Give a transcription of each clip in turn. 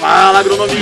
Fala, agronomia!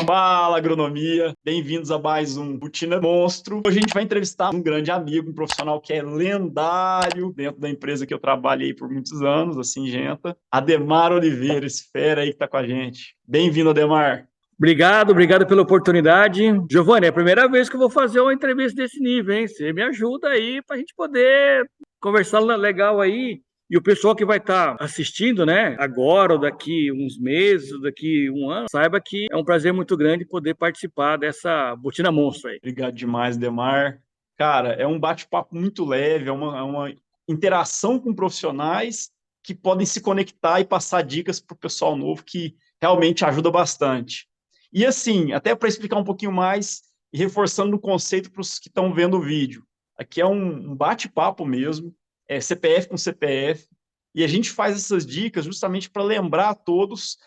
Fala, agronomia! Bem-vindos a mais um Botina Monstro. Hoje a gente vai entrevistar um grande amigo, um profissional que é lendário dentro da empresa que eu trabalhei por muitos anos, a Syngenta, Ademar Oliveira, esse fera aí que tá com a gente. Bem-vindo, Ademar! Obrigado pela oportunidade. Giovanni, é a primeira vez que eu vou fazer uma entrevista desse nível, hein? Você me ajuda aí para a gente poder conversar legal aí. E o pessoal que vai estar assistindo, né, agora ou daqui uns meses, ou daqui um ano, saiba que é um prazer muito grande poder participar dessa Botina Monstro aí. Obrigado demais, Ademar. Cara, é um bate-papo muito leve, é uma interação com profissionais que podem se conectar e passar dicas para o pessoal novo, que realmente ajuda bastante. E assim, até para explicar um pouquinho mais e reforçando o conceito para os que estão vendo o vídeo, aqui é um bate-papo mesmo, é CPF com CPF, e a gente faz essas dicas justamente para lembrar a todos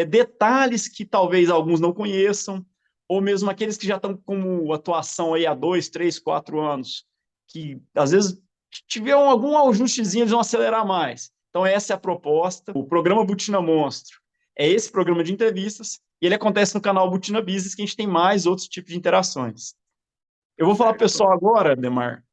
detalhes que talvez alguns não conheçam, ou mesmo aqueles que já estão como atuação aí há 2, 3, 4 anos, que às vezes tiveram algum ajustezinho, eles vão acelerar mais. Então essa é a proposta. O programa Botina Monstro é esse programa de entrevistas, e ele acontece no canal Botina Business, que a gente tem mais outros tipos de interações. Eu vou falar para o pessoal agora, Ademar,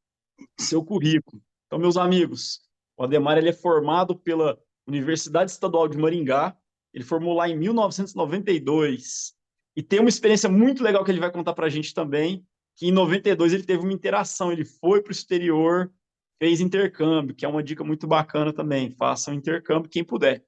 seu currículo. Então, meus amigos, o Ademar ele é formado pela Universidade Estadual de Maringá, ele formou lá em 1992, e tem uma experiência muito legal que ele vai contar para a gente também, que em 92 ele teve uma interação, ele foi para o exterior, fez intercâmbio, que é uma dica muito bacana também, façam intercâmbio quem puder.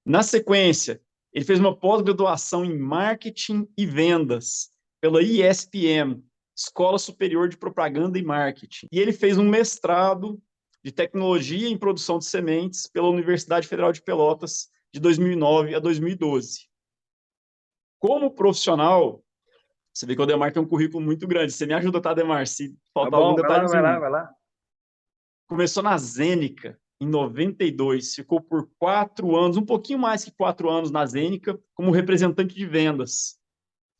Na sequência, ele fez uma pós-graduação em Marketing e Vendas pela ISPM, Escola Superior de Propaganda e Marketing. E ele fez um mestrado de Tecnologia em Produção de Sementes pela Universidade Federal de Pelotas, de 2009 a 2012. Como profissional, você vê que o Ademar tem um currículo muito grande. Você me ajuda, tá, Ademar? Se faltar algum detalhezinho. Vai lá. Começou na Zênica, em 92, ficou por 4 anos, um pouquinho mais que 4 anos na Zênica, como representante de vendas.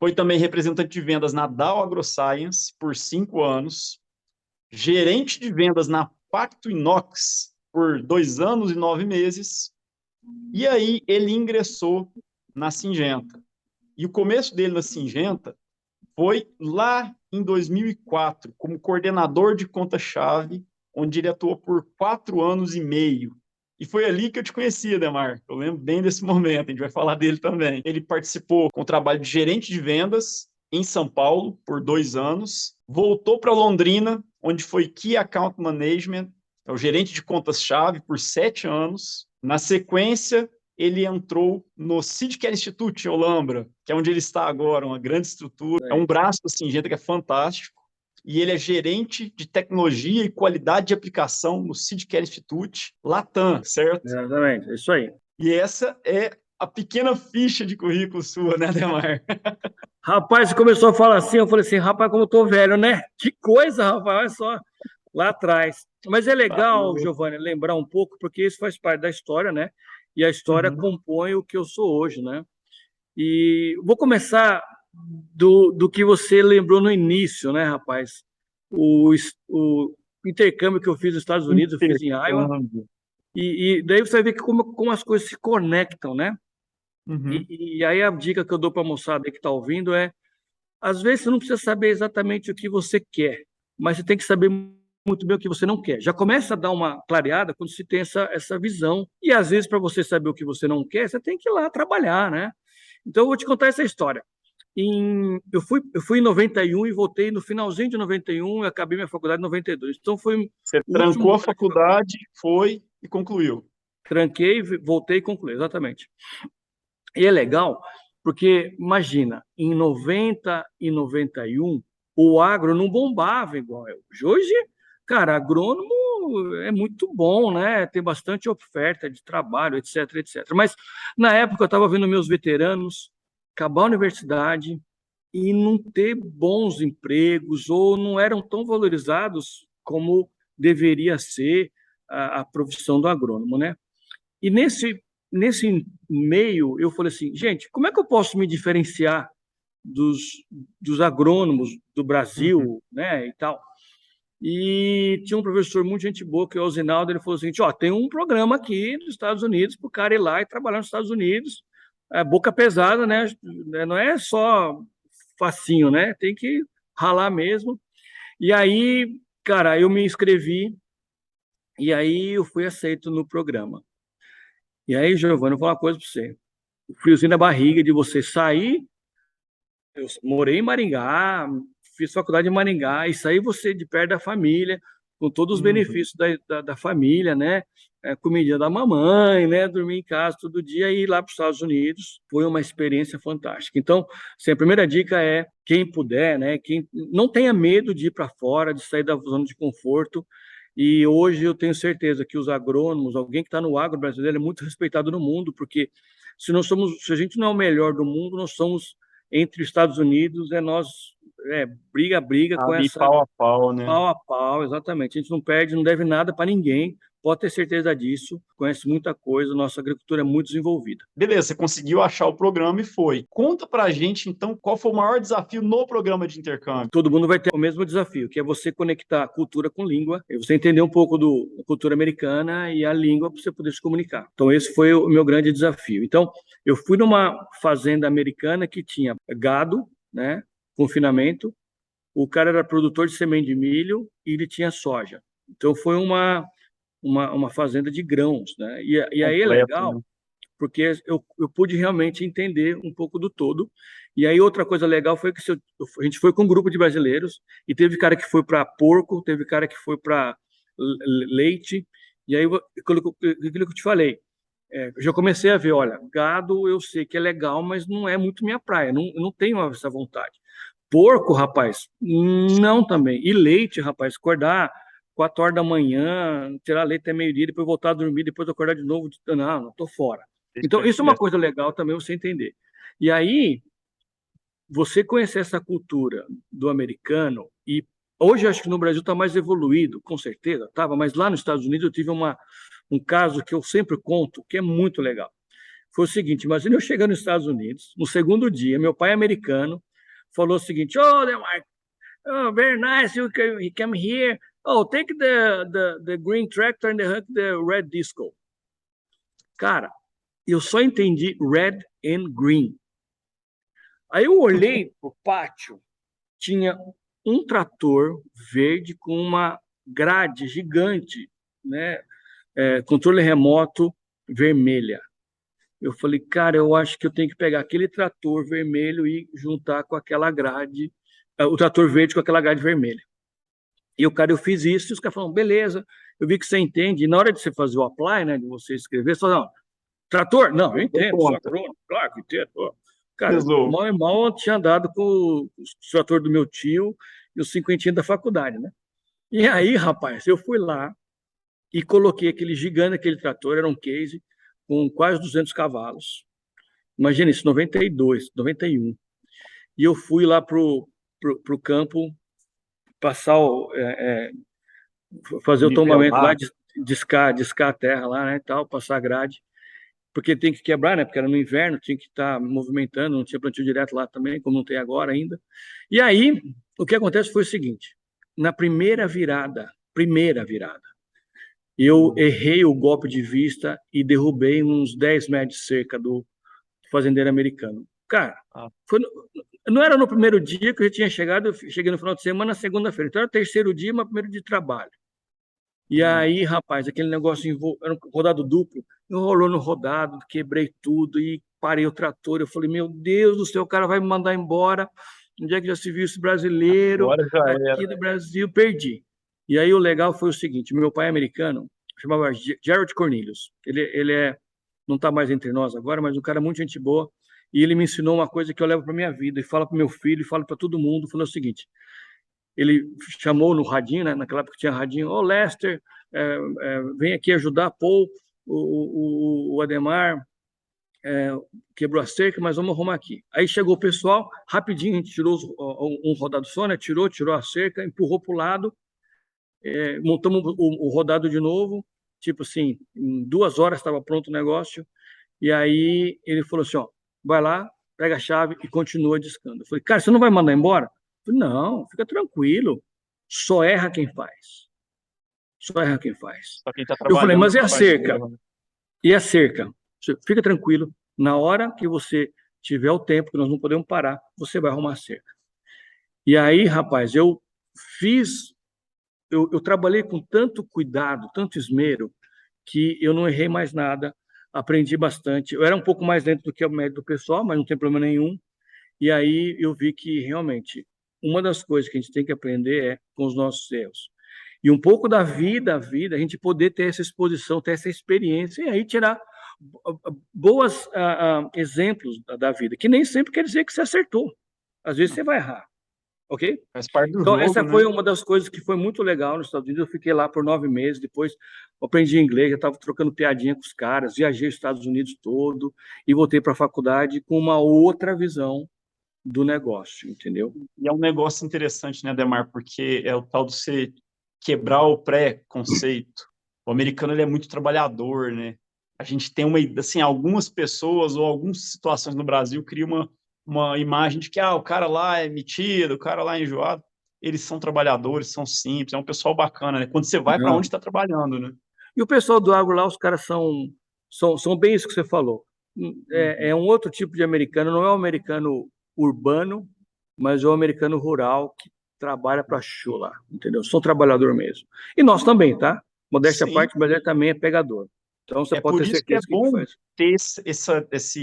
Foi também representante de vendas na Dow AgroScience por 5 anos, gerente de vendas na Pacto Inox por 2 anos e 9 meses, e aí ele ingressou na Syngenta. E o começo dele na Syngenta foi lá em 2004, como coordenador de conta-chave, onde ele atuou por 4 anos e meio. E foi ali que eu te conheci, Ademar. Eu lembro bem desse momento, a gente vai falar dele também. Ele participou com o trabalho de gerente de vendas em São Paulo por 2 anos, voltou para Londrina, onde foi Key Account Management, é o gerente de contas-chave por 7 anos. Na sequência, ele entrou no Seedcare Institute em Olambra, que é onde ele está agora, uma grande estrutura. É um braço da Syngenta que é fantástico. E ele é gerente de tecnologia e qualidade de aplicação no Seedcare Institute, Latam, certo? Exatamente, é isso aí. E essa é a pequena ficha de currículo sua, né, Ademar? Rapaz, você começou a falar assim, eu falei assim, rapaz, como eu tô velho, né? Que coisa, rapaz, olha só, lá atrás. Mas é legal, Giovanni, lembrar um pouco, porque isso faz parte da história, né? E a história compõe o que eu sou hoje, né? E vou começar do que você lembrou no início, né, rapaz? O intercâmbio que eu fiz nos Estados Unidos, eu fiz em Iowa, e daí você vai ver que como as coisas se conectam, né? E aí a dica que eu dou para a moçada aí que está ouvindo é, às vezes você não precisa saber exatamente o que você quer, mas você tem que saber muito bem o que você não quer. Já começa a dar uma clareada quando se tem essa visão. E às vezes, para você saber o que você não quer, você tem que ir lá trabalhar, né? Então, eu vou te contar essa história. Eu fui em 91 e voltei no finalzinho de 91 e acabei minha faculdade em 92. Então, foi Você o último trancou a ano de faculdade. faculdade, foi e concluiu. Tranquei, voltei e concluí, exatamente. E é legal, porque imagina, em 90 e 91, o agro não bombava igual é hoje. Hoje, cara, agrônomo é muito bom, né? Tem bastante oferta de trabalho, etc, etc. Mas na época eu estava vendo meus veteranos acabar a universidade e não ter bons empregos ou não eram tão valorizados como deveria ser a profissão do agrônomo, né? E nesse meio, eu falei assim, gente, como é que eu posso me diferenciar dos agrônomos do Brasil, né, e tal? E tinha um professor muito gente boa, que é o Zinaldo, ele falou o seguinte, ó, tem um programa aqui nos Estados Unidos para o cara ir lá e trabalhar nos Estados Unidos, boca pesada, né? Não é só facinho, né? Tem que ralar mesmo. E aí, cara, eu me inscrevi e aí eu fui aceito no programa. E aí, Giovanni, eu vou falar uma coisa para você. O friozinho na barriga de você sair. Eu morei em Maringá, fiz faculdade em Maringá, e saí você de perto da família, com todos os Uhum. benefícios da família, né? Comidinha da mamãe, né? Dormir em casa todo dia e ir lá para os Estados Unidos foi uma experiência fantástica. Então, assim, a primeira dica é quem puder, né? Quem não tenha medo de ir para fora, de sair da zona de conforto. E hoje eu tenho certeza que os agrônomos, alguém que está no agro brasileiro, é muito respeitado no mundo, porque se a gente não é o melhor do mundo, nós somos entre os Estados Unidos, nós briga com Ali essa pau a pau, né? pau a pau, exatamente. A gente não perde, não deve nada para ninguém, pode ter certeza disso, conhece muita coisa, nossa agricultura é muito desenvolvida. Beleza, você conseguiu achar o programa e foi. Conta pra gente, então, qual foi o maior desafio no programa de intercâmbio? Todo mundo vai ter o mesmo desafio, que é você conectar cultura com língua, e você entender um pouco da cultura americana e a língua para você poder se comunicar. Então, esse foi o meu grande desafio. Então, eu fui numa fazenda americana que tinha gado, né, confinamento. O cara era produtor de semente de milho e ele tinha soja. Então foi uma fazenda de grãos, né? E aí é Completo, legal, né? porque eu pude realmente entender um pouco do todo. E aí outra coisa legal foi que a gente foi com um grupo de brasileiros e teve cara que foi para porco, teve cara que foi para leite. E aí aquilo que eu te falei, eu já comecei a ver, olha, gado eu sei que é legal, mas não é muito minha praia, eu não tenho essa vontade. Porco, rapaz, não também. E leite, rapaz, acordar 4 horas da manhã, tirar leite até meio-dia, depois voltar a dormir, depois acordar de novo, não tô fora. Então, Deixa isso é uma quieto. coisa legal também você entender. E aí, você conhecer essa cultura do americano, e hoje acho que no Brasil está mais evoluído, com certeza, estava, mas lá nos Estados Unidos eu tive um caso que eu sempre conto, que é muito legal. Foi o seguinte, imagina eu chegando nos Estados Unidos, no segundo dia, meu pai americano falou o seguinte, oh, Demar, oh, very nice, you come here, oh, take the green tractor and the red disco. Cara, eu só entendi red and green. Aí eu olhei pro pátio, tinha um trator verde com uma grade gigante, né? Controle remoto vermelha. Eu falei, cara, eu acho que eu tenho que pegar aquele trator vermelho e juntar com aquela grade, o trator verde com aquela grade vermelha. E o cara, eu fiz isso, e os caras falaram, beleza, eu vi que você entende. E na hora de você fazer o apply, né, de você escrever, você fala, não, trator? Não, eu Eu dou entendo, sou conta. agrônomo, claro que entendo. Pô. Cara, Resolvo. mal e mal eu tinha andado com o trator do meu tio e os cinquentinhos da faculdade, né? E aí, rapaz, eu fui lá e coloquei aquele gigante, aquele trator, era um case com quase 200 cavalos. Imagina isso, 92, 91. E eu fui lá pro campo passar fazer o tombamento lá, Nivelar. discar a terra lá, né, tal, passar a grade, porque tem que quebrar, né, porque era no inverno, tinha que estar movimentando, não tinha plantio direto lá também, como não tem agora ainda. E aí, o que acontece foi o seguinte, na primeira virada, eu errei o golpe de vista e derrubei uns 10 metros de cerca do fazendeiro americano. Cara, Ah, foi não era no primeiro dia que eu já tinha chegado, eu cheguei no final de semana, na segunda-feira. Então era o terceiro dia, mas primeiro dia de trabalho. E aí, nossa. rapaz, aquele negócio era um rodado duplo, enrolou no rodado, quebrei tudo e parei o trator. Eu falei, meu Deus do céu, o cara vai me mandar embora. Onde é que já se viu esse brasileiro? Agora já Aqui era. no Brasil, perdi. E aí o legal foi o seguinte, meu pai é americano, chamava Gerald Cornelius. Não está mais entre nós agora, mas um cara muito gente boa. E ele me ensinou uma coisa que eu levo para minha vida e falo para meu filho, e falo para todo mundo, falou o seguinte: ele chamou no radinho, né? Naquela época tinha radinho, ô Lester, vem aqui ajudar Paul, o Ademar quebrou a cerca, mas vamos arrumar aqui. Aí chegou o pessoal, rapidinho a gente tirou um rodado só, né? Tirou a cerca, empurrou para o lado, montamos o rodado de novo, tipo assim, em 2 horas estava pronto o negócio, e aí ele falou assim, ó, vai lá, pega a chave e continua discando. Eu falei, cara, você não vai mandar embora? Eu falei, não, fica tranquilo. Só erra quem faz. Só erra quem faz. Só quem está Eu falei, trabalhando mas é e a capaz de cerca? erro, né? E a cerca? Fica tranquilo. Na hora que você tiver o tempo, que nós não podemos parar, você vai arrumar a cerca. E aí, rapaz, fiz, eu trabalhei com tanto cuidado, tanto esmero, que eu não errei mais nada, aprendi bastante. Eu era um pouco mais lento do que o médio do pessoal, mas não tem problema nenhum. E aí eu vi que realmente uma das coisas que a gente tem que aprender é com os nossos erros. E um pouco da vida, a gente poder ter essa exposição, ter essa experiência e aí tirar boas exemplos da vida, que nem sempre quer dizer que você acertou. Às vezes Não, você vai errar, ok? faz parte do Então, jogo, essa né? foi uma das coisas que foi muito legal nos Estados Unidos. Eu fiquei lá por 9 meses, depois aprendi inglês, já estava trocando piadinha com os caras, viajei os Estados Unidos todo e voltei para a faculdade com uma outra visão do negócio, entendeu? E é um negócio interessante, né, Ademar? Porque é o tal de você quebrar o pré-conceito. O americano, ele é muito trabalhador, né? A gente tem assim, algumas pessoas ou algumas situações no Brasil criam uma imagem de que, o cara lá é metido, o cara lá é enjoado. Eles são trabalhadores, são simples, é um pessoal bacana, né? Quando você vai para onde Não. está trabalhando, né? E o pessoal do agro lá, os caras são bem isso que você falou. É Uhum. um outro tipo de americano, não é o americano urbano, mas é o americano rural que trabalha para chulo lá, entendeu? São trabalhador mesmo. E nós também, tá? Modéstia à Sim, parte, mas ele também é pegador. Então você é pode por ter isso que é certeza que bom faz. ter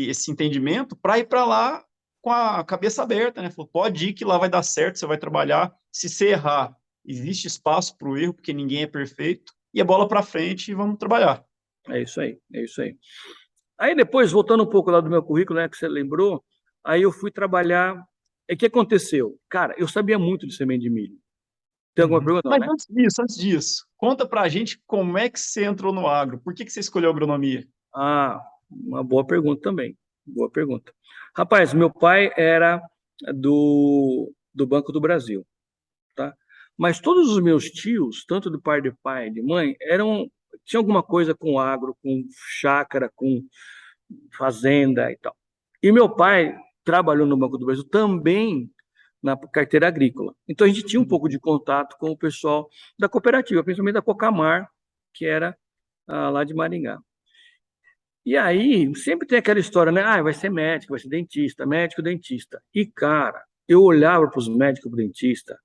esse entendimento para ir para lá com a cabeça aberta, né? Falou, pode ir que lá vai dar certo, você vai trabalhar. Se você errar, existe espaço para o erro, porque ninguém é perfeito, e é bola para frente e vamos trabalhar. É isso aí, é isso aí. Aí depois, voltando um pouco lá do meu currículo, né, que você lembrou, aí eu fui trabalhar. E o que aconteceu? Cara, eu sabia muito de semente de milho. Tem alguma Uhum. pergunta? Não, Mas né? antes disso, conta para a gente como é que você entrou no agro, por que você escolheu agronomia? Ah, uma boa pergunta também. Boa pergunta. Rapaz, meu pai era do Banco do Brasil, tá? Mas todos os meus tios, tanto do pai e de mãe, tinha alguma coisa com agro, com chácara, com fazenda e tal. E meu pai trabalhou no Banco do Brasil também na carteira agrícola. Então a gente tinha um pouco de Uhum. contato com o pessoal da cooperativa, principalmente da Cocamar, que era lá de Maringá. E aí, sempre tem aquela história, né? Ah, vai ser médico, vai ser dentista, médico, dentista. E, cara, eu olhava para os médicos e dentistas,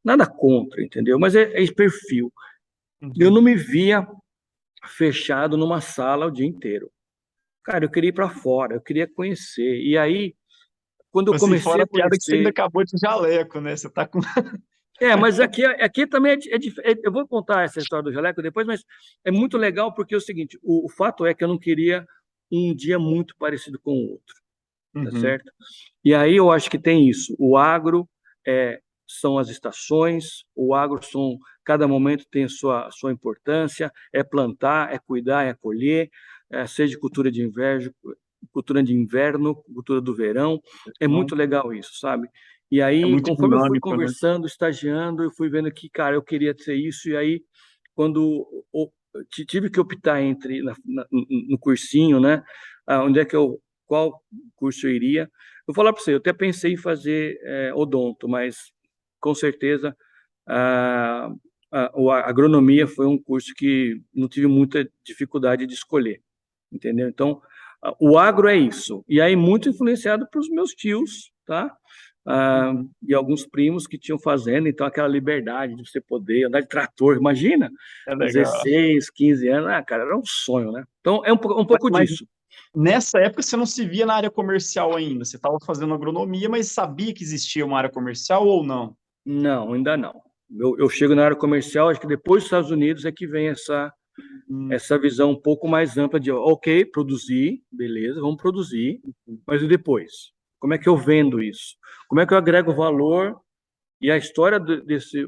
nada contra, entendeu? Mas é esse perfil. Eu Uhum. não me via fechado numa sala o dia inteiro. Cara, eu queria ir para fora, eu queria conhecer. E aí, quando eu Assim, comecei fora a a piada que você ainda conhecer. acabou de jaleco, né? Você tá com. Mas aqui também eu vou contar essa história do jaleco depois, mas é muito legal porque é o seguinte: o fato é que eu não queria um dia muito parecido com o outro. Tá Uhum. certo? E aí eu acho que tem isso. O agro são as estações, o agro cada momento tem a sua importância, é plantar, é cuidar, é colher, seja cultura de inverno, cultura do verão, é Não, muito legal isso, sabe? E é aí, muito conforme eu fui dinâmico, né? conversando, estagiando, eu fui vendo que, cara, eu queria ser isso, e aí, quando tive que optar entre no cursinho, né? Onde é que qual curso eu iria. Vou falar para você, eu até pensei em fazer odonto, mas com certeza a, a agronomia foi um curso que não tive muita dificuldade de escolher, entendeu? Então, o agro é isso. E aí, muito influenciado pelos meus tios, tá? Uhum. E alguns primos que tinham fazenda, então aquela liberdade de você poder andar de trator, imagina, É legal. 16, 15 anos, cara, era um sonho, né? Então, é um pouco Mas disso. nessa época você não se via na área comercial ainda. Você estava fazendo agronomia, mas sabia que existia uma área comercial ou não? Não, ainda não. Eu chego na área comercial, acho que depois dos Estados Unidos é que vem Hum, essa visão um pouco mais ampla de, ok, produzir, beleza, vamos produzir, mas e depois? Como é que eu vendo isso? Como é que eu agrego valor? E a história desse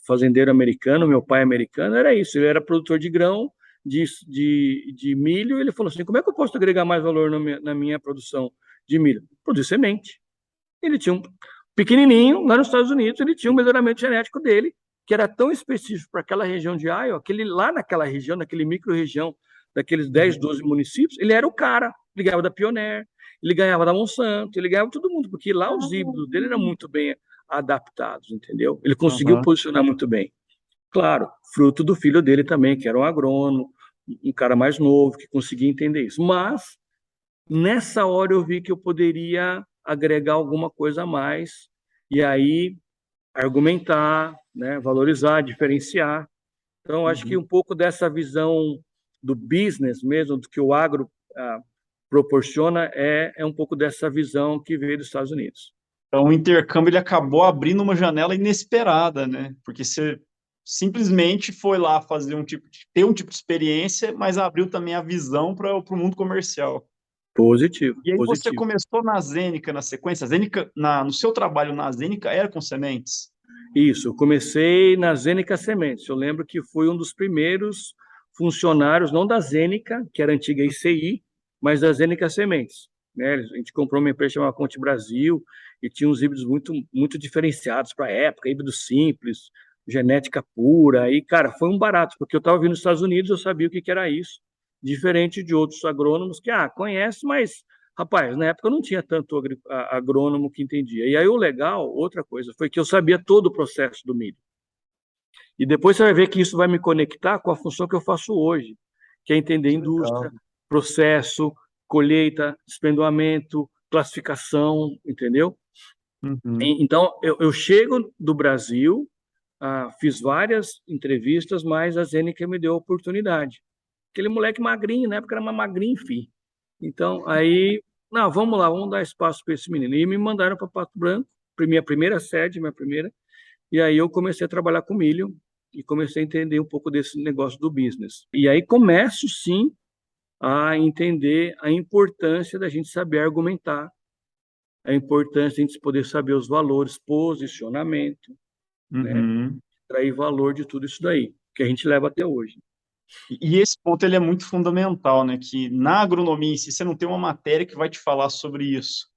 fazendeiro americano, meu pai americano, era isso. Ele era produtor de grão, de milho, e ele falou assim: como é que eu posso agregar mais valor na minha produção de milho? Produzir semente. Ele tinha um pequenininho, lá nos Estados Unidos, ele tinha um melhoramento genético dele, que era tão específico para aquela região de Iowa, que ele, lá naquela região, naquele micro-região, daqueles 10, uhum. 12 municípios, ele era o cara. Ele ganhava da Pioneer, ele ganhava da Monsanto, ele ganhava todo mundo, porque lá os híbridos dele eram muito bem adaptados, entendeu? Ele conseguiu Aham. posicionar muito bem. Claro, fruto do filho dele também, que era um agrônomo, um cara mais novo, que conseguia entender isso. Mas, nessa hora, eu vi que eu poderia agregar alguma coisa a mais, e aí argumentar, né, valorizar, diferenciar. Então, acho que Uhum. um pouco dessa visão do business mesmo, do que o agro proporciona, é um pouco dessa visão que veio dos Estados Unidos. Então, o intercâmbio ele acabou abrindo uma janela inesperada, né? Porque você simplesmente foi lá fazer ter um tipo de experiência, mas abriu também a visão para o mundo comercial. Positivo, E aí você positivo. começou na Zênica na sequência. A Zênica, no seu trabalho na Zênica, era com sementes? Isso, eu comecei na Zênica Sementes. Eu lembro que fui um dos primeiros funcionários, não da Zênica, que era a antiga ICI, mas da Zênica Sementes. Né? A gente comprou uma empresa chamada Conte Brasil e tinha uns híbridos muito, muito diferenciados para a época, híbridos simples, genética pura. E, cara, foi um barato, porque eu estava vindo nos Estados Unidos, eu sabia o que era isso, diferente de outros agrônomos que, conhece, mas rapaz, na época eu não tinha tanto agrônomo que entendia. E aí o legal, outra coisa, foi que eu sabia todo o processo do milho. E depois você vai ver que isso vai me conectar com a função que eu faço hoje, que é entender Que legal. indústria, processo, colheita, espendoamento, classificação, entendeu? Uhum. Então, eu chego do Brasil, fiz várias entrevistas, mas a Zeneca me deu a oportunidade. Aquele moleque magrinho, na época era mais magrinho, fi. Então, aí, não, vamos lá, vamos dar espaço para esse menino. E me mandaram para Pato Branco, minha primeira sede, minha primeira. E aí eu comecei a trabalhar com milho e comecei a entender um pouco desse negócio do business. E aí começo, sim, a entender a importância da gente saber argumentar, a importância de a gente poder saber os valores, posicionamento, né? Uhum. Extrair valor de tudo isso daí, que a gente leva até hoje. E esse ponto ele é muito fundamental, né? Que na agronomia em si, você não tem uma matéria que vai te falar sobre isso,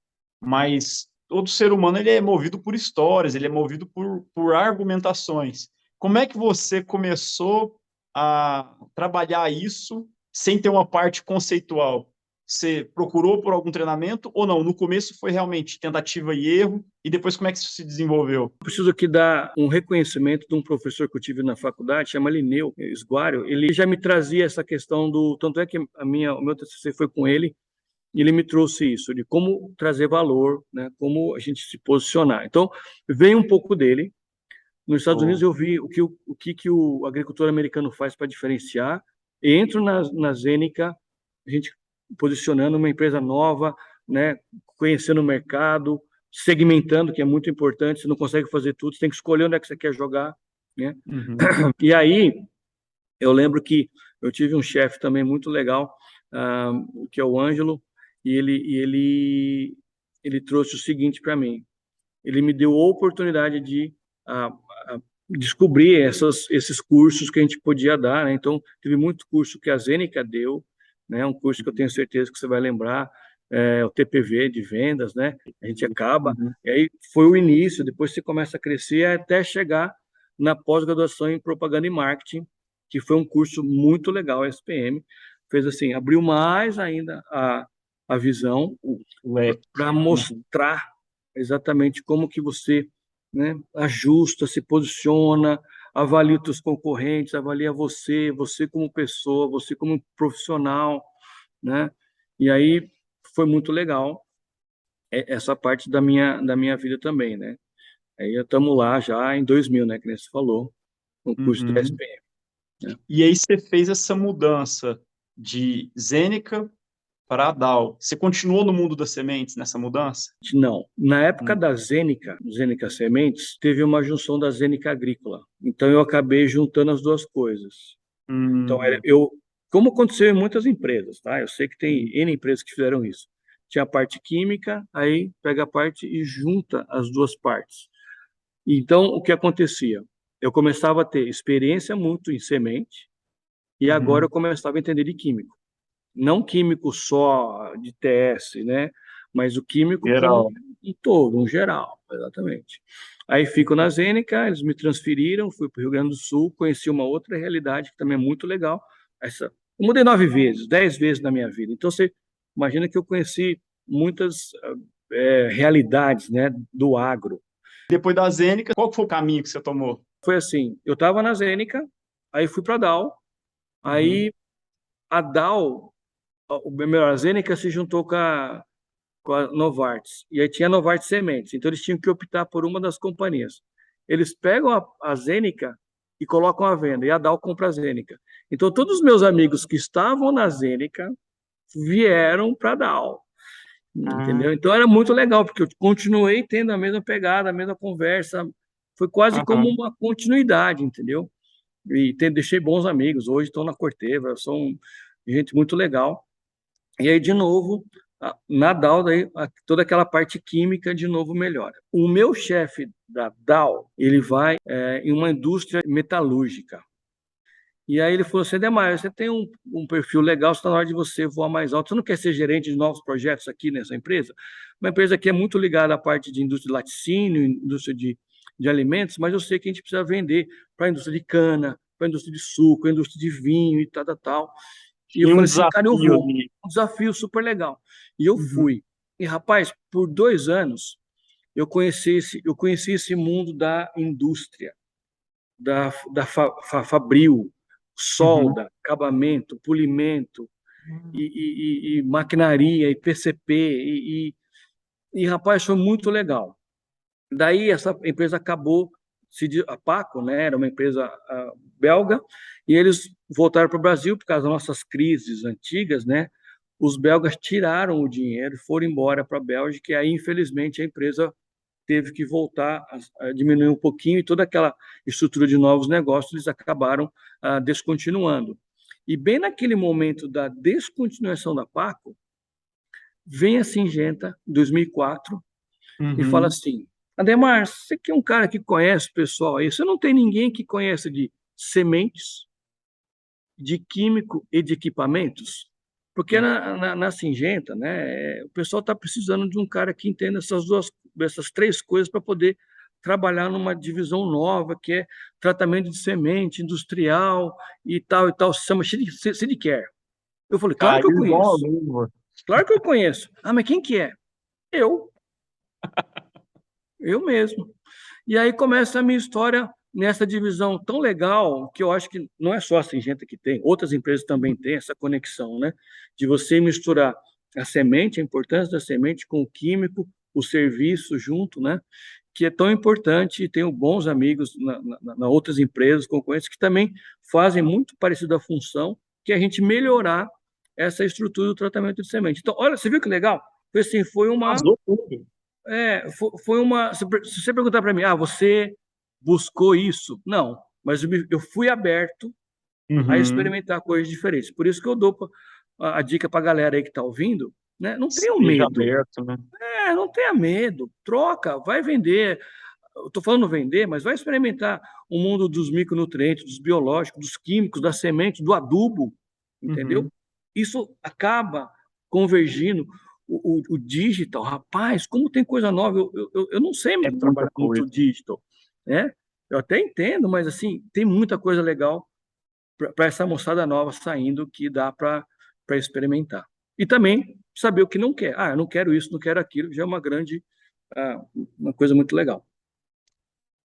mas todo ser humano ele é movido por histórias, ele é movido por argumentações. Como é que você começou a trabalhar isso sem ter uma parte conceitual? Você procurou por algum treinamento ou não? No começo foi realmente tentativa e erro, e depois como é que isso se desenvolveu? Preciso aqui dar um reconhecimento de um professor que eu tive na faculdade, chama Lineu Esguário. Ele já me trazia essa questão do. Tanto é que o meu TCC foi com ele, e ele me trouxe isso, de como trazer valor, né, como a gente se posicionar. Então, veio um pouco dele. Nos Estados Unidos, Oh. eu vi que o agricultor americano faz para diferenciar. Entro na Zênica, a gente posicionando uma empresa nova, né, conhecendo o mercado, segmentando, que é muito importante. Você não consegue fazer tudo, você tem que escolher onde é que você quer jogar, né? Uhum. E aí, eu lembro que eu tive um chefe também muito legal, ah, que é o Ângelo, e ele trouxe o seguinte para mim. Ele me deu a oportunidade de ah, descobrir esses cursos que a gente podia dar, né? Então, teve muito curso que a Zênica deu, né? Um curso que eu tenho certeza que você vai lembrar, o TPV de vendas, né? A gente acaba, Uhum. e aí foi o início, depois você começa a crescer até chegar na pós-graduação em propaganda e marketing, que foi um curso muito legal, a SPM, fez assim, abriu mais ainda a visão Leque. para Uhum. mostrar exatamente como que você, né, ajusta, se posiciona, avalia os seus concorrentes, avalia você como pessoa, você como profissional, né? E aí foi muito legal essa parte da minha vida também, né? Aí estamos lá já em 2000, né, que nem você falou, no curso da Uhum. SPM, né? E aí você fez essa mudança de Zênica para a Dow. Você continuou no mundo das sementes nessa mudança? Não. Na época Hum. da Zênica, Zênica Sementes, teve uma junção da Zênica Agrícola. Então eu acabei juntando as duas coisas. Então, Hum. como aconteceu em muitas empresas, tá? Eu sei que tem Hum. N empresas que fizeram isso. Tinha a parte química, aí pega a parte e junta as duas partes. Então, o que acontecia? Eu começava a ter experiência muito em semente e agora eu Uhum. começava a entender de químico. Não químico só de TS, né? Mas o químico como Geral. um todo, um geral, exatamente. Aí fico na Zênica, eles me transferiram, fui para o Rio Grande do Sul, conheci uma outra realidade que também é muito legal. Eu mudei 9 vezes, 10 vezes na minha vida. Então você imagina que eu conheci muitas realidades, né, do agro. Depois da Zênica, qual que foi o caminho que você tomou? Foi assim, eu estava na Zênica, aí fui para a Dow, Uhum. aí a Dow, melhor, a Zênica se juntou com a Novartis, e aí tinha a Novartis Sementes, então eles tinham que optar por uma das companhias. Eles pegam a Zênica e colocam à venda, e a Dow compra a Zênica. Então todos os meus amigos que estavam na Zênica vieram para a Dow, Ah, entendeu? Então era muito legal, porque eu continuei tendo a mesma pegada, a mesma conversa, foi quase como aham. uma continuidade, entendeu? E deixei bons amigos, hoje estão na Corteva, são gente muito legal. E aí, de novo, na Dow, daí, toda aquela parte química, de novo, melhora. O meu chefe da Dow, ele vai em uma indústria metalúrgica. E aí ele falou assim, Demar, você tem um perfil legal, está na hora de você voar mais alto. Você não quer ser gerente de novos projetos aqui nessa empresa? Uma empresa que é muito ligada à parte de indústria de laticínio, indústria de alimentos, mas eu sei que a gente precisa vender para a indústria de cana, para a indústria de suco, a indústria de vinho e tal, tal, tal. E eu Tinha um falei assim, cara, eu desafio vou. ali. Um desafio super legal. E eu Uhum. fui. E, rapaz, por 2 anos, eu conheci esse mundo da indústria, da Fabril, Uhum. solda, acabamento, polimento, e maquinaria, e PCP, rapaz, foi muito legal. Daí essa empresa acabou, a Paco, né, era uma empresa belga, e eles voltaram para o Brasil por causa das nossas crises antigas, né? Os belgas tiraram o dinheiro e foram embora para a Bélgica, e aí, infelizmente, a empresa teve que voltar a diminuir um pouquinho, e toda aquela estrutura de novos negócios eles acabaram descontinuando. E bem naquele momento da descontinuação da Paco, vem a Singenta, em 2004, e fala Uhum. assim, Ademar, você que é um cara que conhece o pessoal aí, você não tem ninguém que conheça de sementes, de químico e de equipamentos? Porque na Singenta, né, o pessoal está precisando de um cara que entenda essas três coisas para poder trabalhar numa divisão nova, que é tratamento de semente industrial e tal, se chama Seedcare. Eu falei, claro que eu Caiu igual a conheço, luva. claro que eu conheço. Ah, mas quem que é? Eu, eu mesmo. E aí começa a minha história nessa divisão tão legal, que eu acho que não é só a Singenta que tem, outras empresas também têm essa conexão, né? De você misturar a semente, a importância da semente com o químico, o serviço junto, né? Que é tão importante, e tenho bons amigos na outras empresas, concorrentes, que também fazem muito parecida a função, que é a gente melhorar essa estrutura do tratamento de semente. Então, olha, você viu que legal? Foi assim, Vazou tudo. foi uma. Se você perguntar para mim, você buscou isso? Não, mas eu fui aberto a Uhum. experimentar coisas diferentes. Por isso que eu dou a dica para a galera aí que está ouvindo, né? Não tenham Esteja medo. aberto, né? Não tenha medo. Troca, vai vender. Eu estou falando vender, mas vai experimentar o mundo dos micronutrientes, dos biológicos, dos químicos, da semente, do adubo, entendeu? Uhum. Isso acaba convergindo o digital. Rapaz, como tem coisa nova, eu não sei É muita trabalhar muito coisa. digital, né? Eu até entendo, mas assim, tem muita coisa legal para essa moçada nova saindo que dá para experimentar. E também saber o que não quer. Eu não quero isso, não quero aquilo, já é ah, uma coisa muito legal.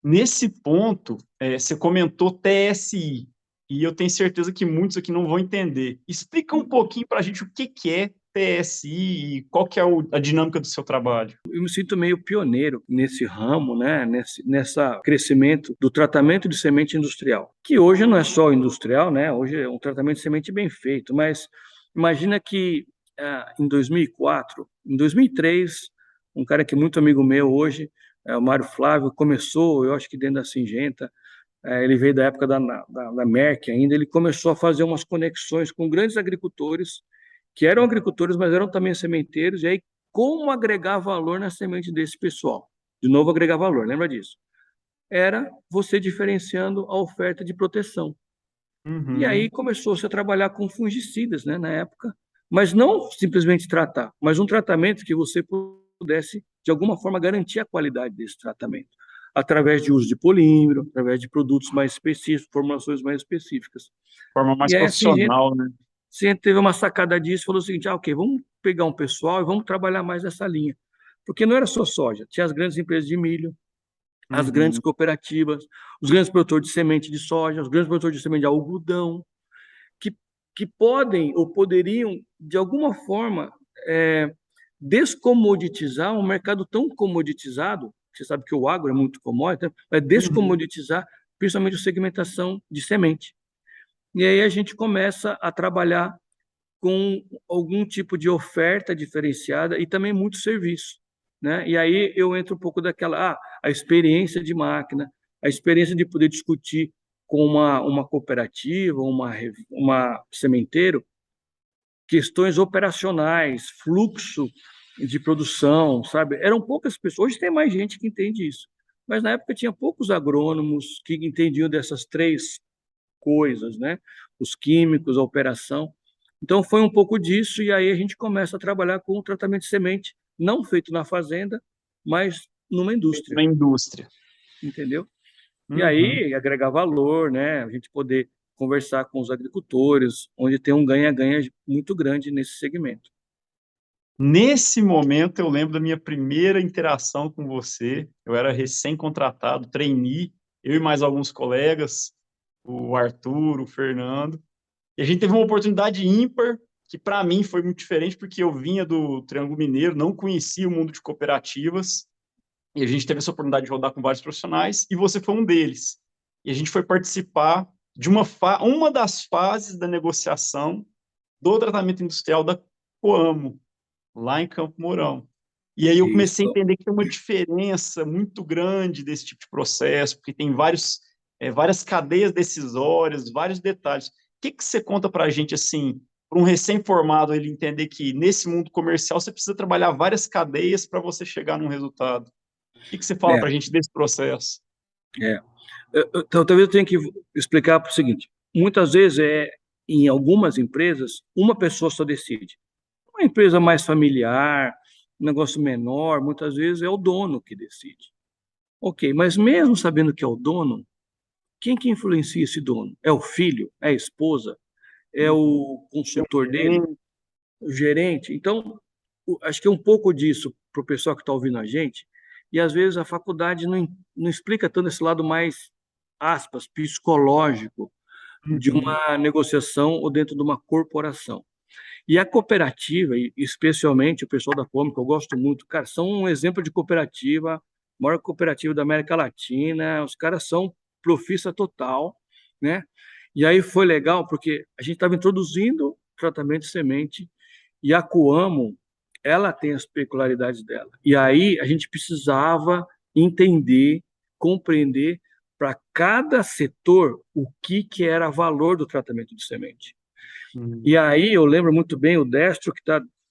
Nesse ponto, você comentou TSI, e eu tenho certeza que muitos aqui não vão entender. Explica um pouquinho para a gente o que que é TSI e qual que é a dinâmica do seu trabalho. Eu me sinto meio pioneiro nesse ramo, né? Nessa crescimento do tratamento de semente industrial, que hoje não é só industrial, né? Hoje é um tratamento de semente bem feito, mas imagina que em 2004, em 2003, um cara que é muito amigo meu hoje, o Mário Flávio, começou, eu acho que dentro da Singenta, ele veio da época da Merck ainda, ele começou a fazer umas conexões com grandes agricultores, que eram agricultores, mas eram também sementeiros, e aí como agregar valor na semente desse pessoal? De novo, agregar valor, lembra disso? Era você diferenciando a oferta de proteção. E aí Uhum. começou-se a trabalhar com fungicidas, né, na época, mas não simplesmente tratar, mas um tratamento que você pudesse, de alguma forma, garantir a qualidade desse tratamento, através de uso de polímero, através de produtos mais específicos, formulações mais específicas. Forma mais E aí, assim, profissional, né? a gente teve uma sacada disso, falou o seguinte, ok, vamos pegar um pessoal e vamos trabalhar mais essa linha. Porque não era só soja, tinha as grandes empresas de milho, as grandes Uhum. cooperativas, os grandes produtores de semente de soja, os grandes produtores de semente de algodão, que, que podem ou poderiam, de alguma forma, descomoditizar um mercado tão comoditizado, você sabe que o agro é muito commodity, né? Vai Uhum. descomoditizar principalmente a segmentação de semente. E aí a gente começa a trabalhar com algum tipo de oferta diferenciada e também muito serviço, né? E aí eu entro um pouco daquela, a experiência de máquina, a experiência de poder discutir com uma cooperativa, uma sementeiro, questões operacionais, fluxo de produção, sabe? Eram poucas pessoas, hoje tem mais gente que entende isso, mas na época tinha poucos agrônomos que entendiam dessas três coisas, né? Os químicos, a operação. Então foi um pouco disso, e aí a gente começa a trabalhar com o tratamento de semente, não feito na fazenda, mas numa indústria, Na indústria. entendeu? E Uhum. aí agregar valor, né? A gente poder conversar com os agricultores, onde tem um ganha-ganha muito grande nesse segmento. Nesse momento, eu lembro da minha primeira interação com você. Eu era recém-contratado, trainee, eu e mais alguns colegas, o Arthur, o Fernando. E a gente teve uma oportunidade ímpar, que para mim foi muito diferente, porque eu vinha do Triângulo Mineiro, não conhecia o mundo de cooperativas, e a gente teve essa oportunidade de rodar com vários profissionais, e você foi um deles. E a gente foi participar de uma das fases da negociação do tratamento industrial da Coamo, lá em Campo Mourão. E aí eu comecei a Isso. entender que tem uma diferença muito grande desse tipo de processo, porque tem várias cadeias decisórias, vários detalhes. O que você conta para a gente, assim, para um recém-formado ele entender que nesse mundo comercial você precisa trabalhar várias cadeias para você chegar num resultado? O que você fala É, para a gente desse processo? é. Então, talvez eu tenha que explicar para o seguinte: muitas vezes em algumas empresas, uma pessoa só decide. Uma empresa mais familiar, um negócio menor, muitas vezes é o dono que decide. Ok, mas mesmo sabendo que é o dono, quem que influencia esse dono? É o filho? É a esposa? É Uhum. o Tem um consultor dele? gerente. O gerente? Então, acho que é um pouco disso para o pessoal que está ouvindo a gente, e às vezes a faculdade não explica tanto esse lado mais, aspas, psicológico de Uhum. uma negociação ou dentro de uma corporação. E a cooperativa, e especialmente o pessoal da Fome, que eu gosto muito, cara, são um exemplo de cooperativa, maior cooperativa da América Latina, os caras são profissa total, né? E aí foi legal, porque a gente estava introduzindo tratamento de semente, e a Coamo, ela tem as peculiaridades dela. E aí a gente precisava entender, compreender para cada setor o que era valor do tratamento de semente. Uhum. E aí eu lembro muito bem o Destro, que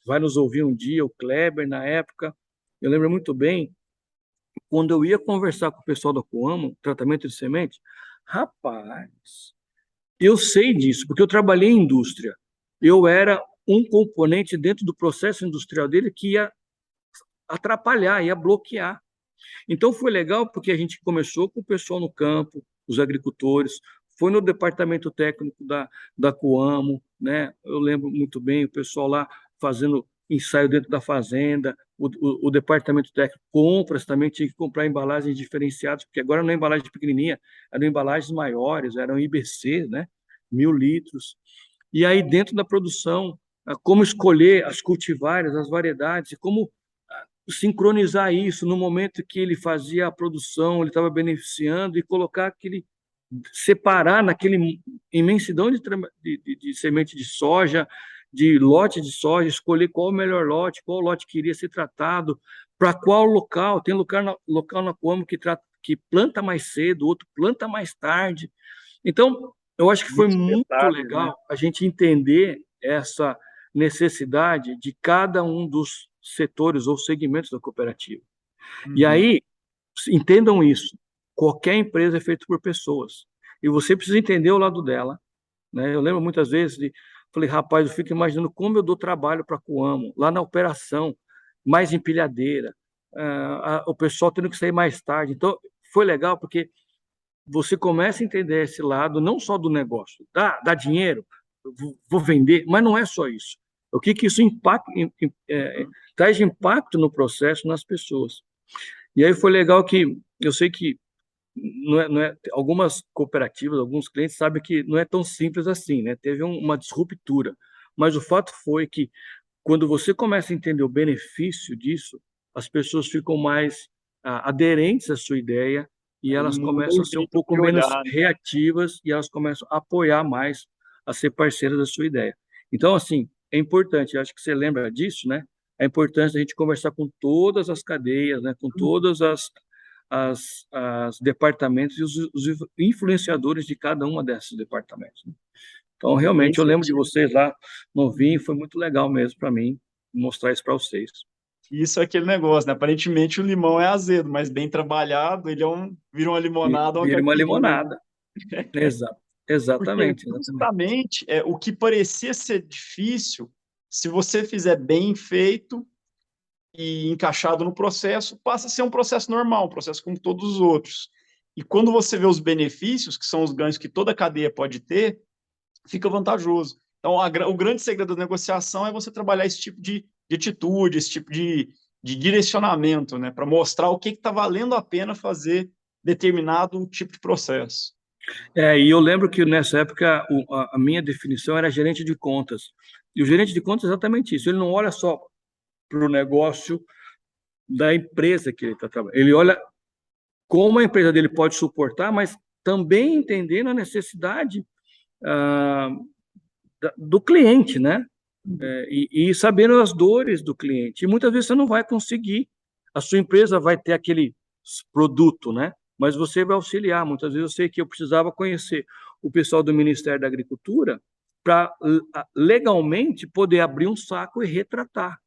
vai nos ouvir um dia, o Kleber na época. Eu lembro muito bem, quando eu ia conversar com o pessoal da Coamo, tratamento de semente, rapaz, eu sei disso, porque eu trabalhei em indústria. Eu era um componente dentro do processo industrial dele que ia atrapalhar, ia bloquear. Então foi legal porque a gente começou com o pessoal no campo, os agricultores, foi no departamento técnico da Coamo, né? Eu lembro muito bem o pessoal lá fazendo ensaio dentro da fazenda, o departamento técnico compras também tinha que comprar embalagens diferenciadas, porque agora não é embalagem pequenininha, eram embalagens maiores, eram IBC, né? 1.000 litros. E aí dentro da produção, como escolher as cultivares, as variedades, como sincronizar isso no momento que ele fazia a produção, ele estava beneficiando e colocar aquele, separar naquele imensidão de semente de soja, de lote de soja, escolher qual o melhor lote, qual lote queria ser tratado, para qual local. Tem local na Coamo que planta mais cedo, outro planta mais tarde. Então, eu acho que foi Muitos muito detalhes, né? legal a gente entender essa necessidade de cada um dos setores ou segmentos da cooperativa. E Uhum. aí, entendam isso: qualquer empresa é feita por pessoas. E você precisa entender o lado dela. Né? Eu lembro muitas vezes falei, rapaz, eu fico imaginando como eu dou trabalho para a Coamo, lá na operação, mais empilhadeira, o pessoal tendo que sair mais tarde. Então, foi legal porque você começa a entender esse lado, não só do negócio, dá dinheiro, vou vender, mas não é só isso. O que isso traz de impacto no processo, nas pessoas. E aí foi legal que eu sei que algumas cooperativas, alguns clientes sabem que não é tão simples assim, né? Teve uma disruptura. Mas o fato foi que quando você começa a entender o benefício disso, as pessoas ficam mais aderentes à sua ideia e Aí elas muda começam o a ser um jeito pouco de menos olhar, né? reativas e elas começam a apoiar mais, a ser parceiras da sua ideia. Então, assim, é importante, eu acho que você lembra disso, né? É importante a gente conversar com todas as cadeias, né? Com todas as departamentos e os influenciadores de cada uma desses departamentos, né? Então, E é realmente, eu isso lembro de aqui. vocês lá novinho, foi muito legal mesmo para mim mostrar isso para vocês. Isso é aquele negócio, né? Aparentemente o limão é azedo, mas bem trabalhado, ele vira uma limonada, uma Vira uma caipirinha, né? limonada. Exato. Porque Exatamente, exatamente. justamente o que parecia ser difícil, se você fizer bem feito e encaixado no processo, passa a ser um processo normal, um processo como todos os outros. E quando você vê os benefícios, que são os ganhos que toda cadeia pode ter, fica vantajoso. Então, o grande segredo da negociação é você trabalhar esse tipo de atitude, esse tipo de direcionamento, né, para mostrar o que está valendo a pena fazer determinado tipo de processo. E eu lembro que nessa época a minha definição era gerente de contas. E o gerente de contas é exatamente isso. Ele não olha só para o negócio da empresa que ele está trabalhando. Ele olha como a empresa dele pode suportar, mas também entendendo a necessidade ah, do cliente, né? E sabendo as dores do cliente. E muitas vezes você não vai conseguir, a sua empresa vai ter aquele produto, né? Mas você vai auxiliar. Muitas vezes eu sei que eu precisava conhecer o pessoal do Ministério da Agricultura para legalmente poder abrir um saco e retratar.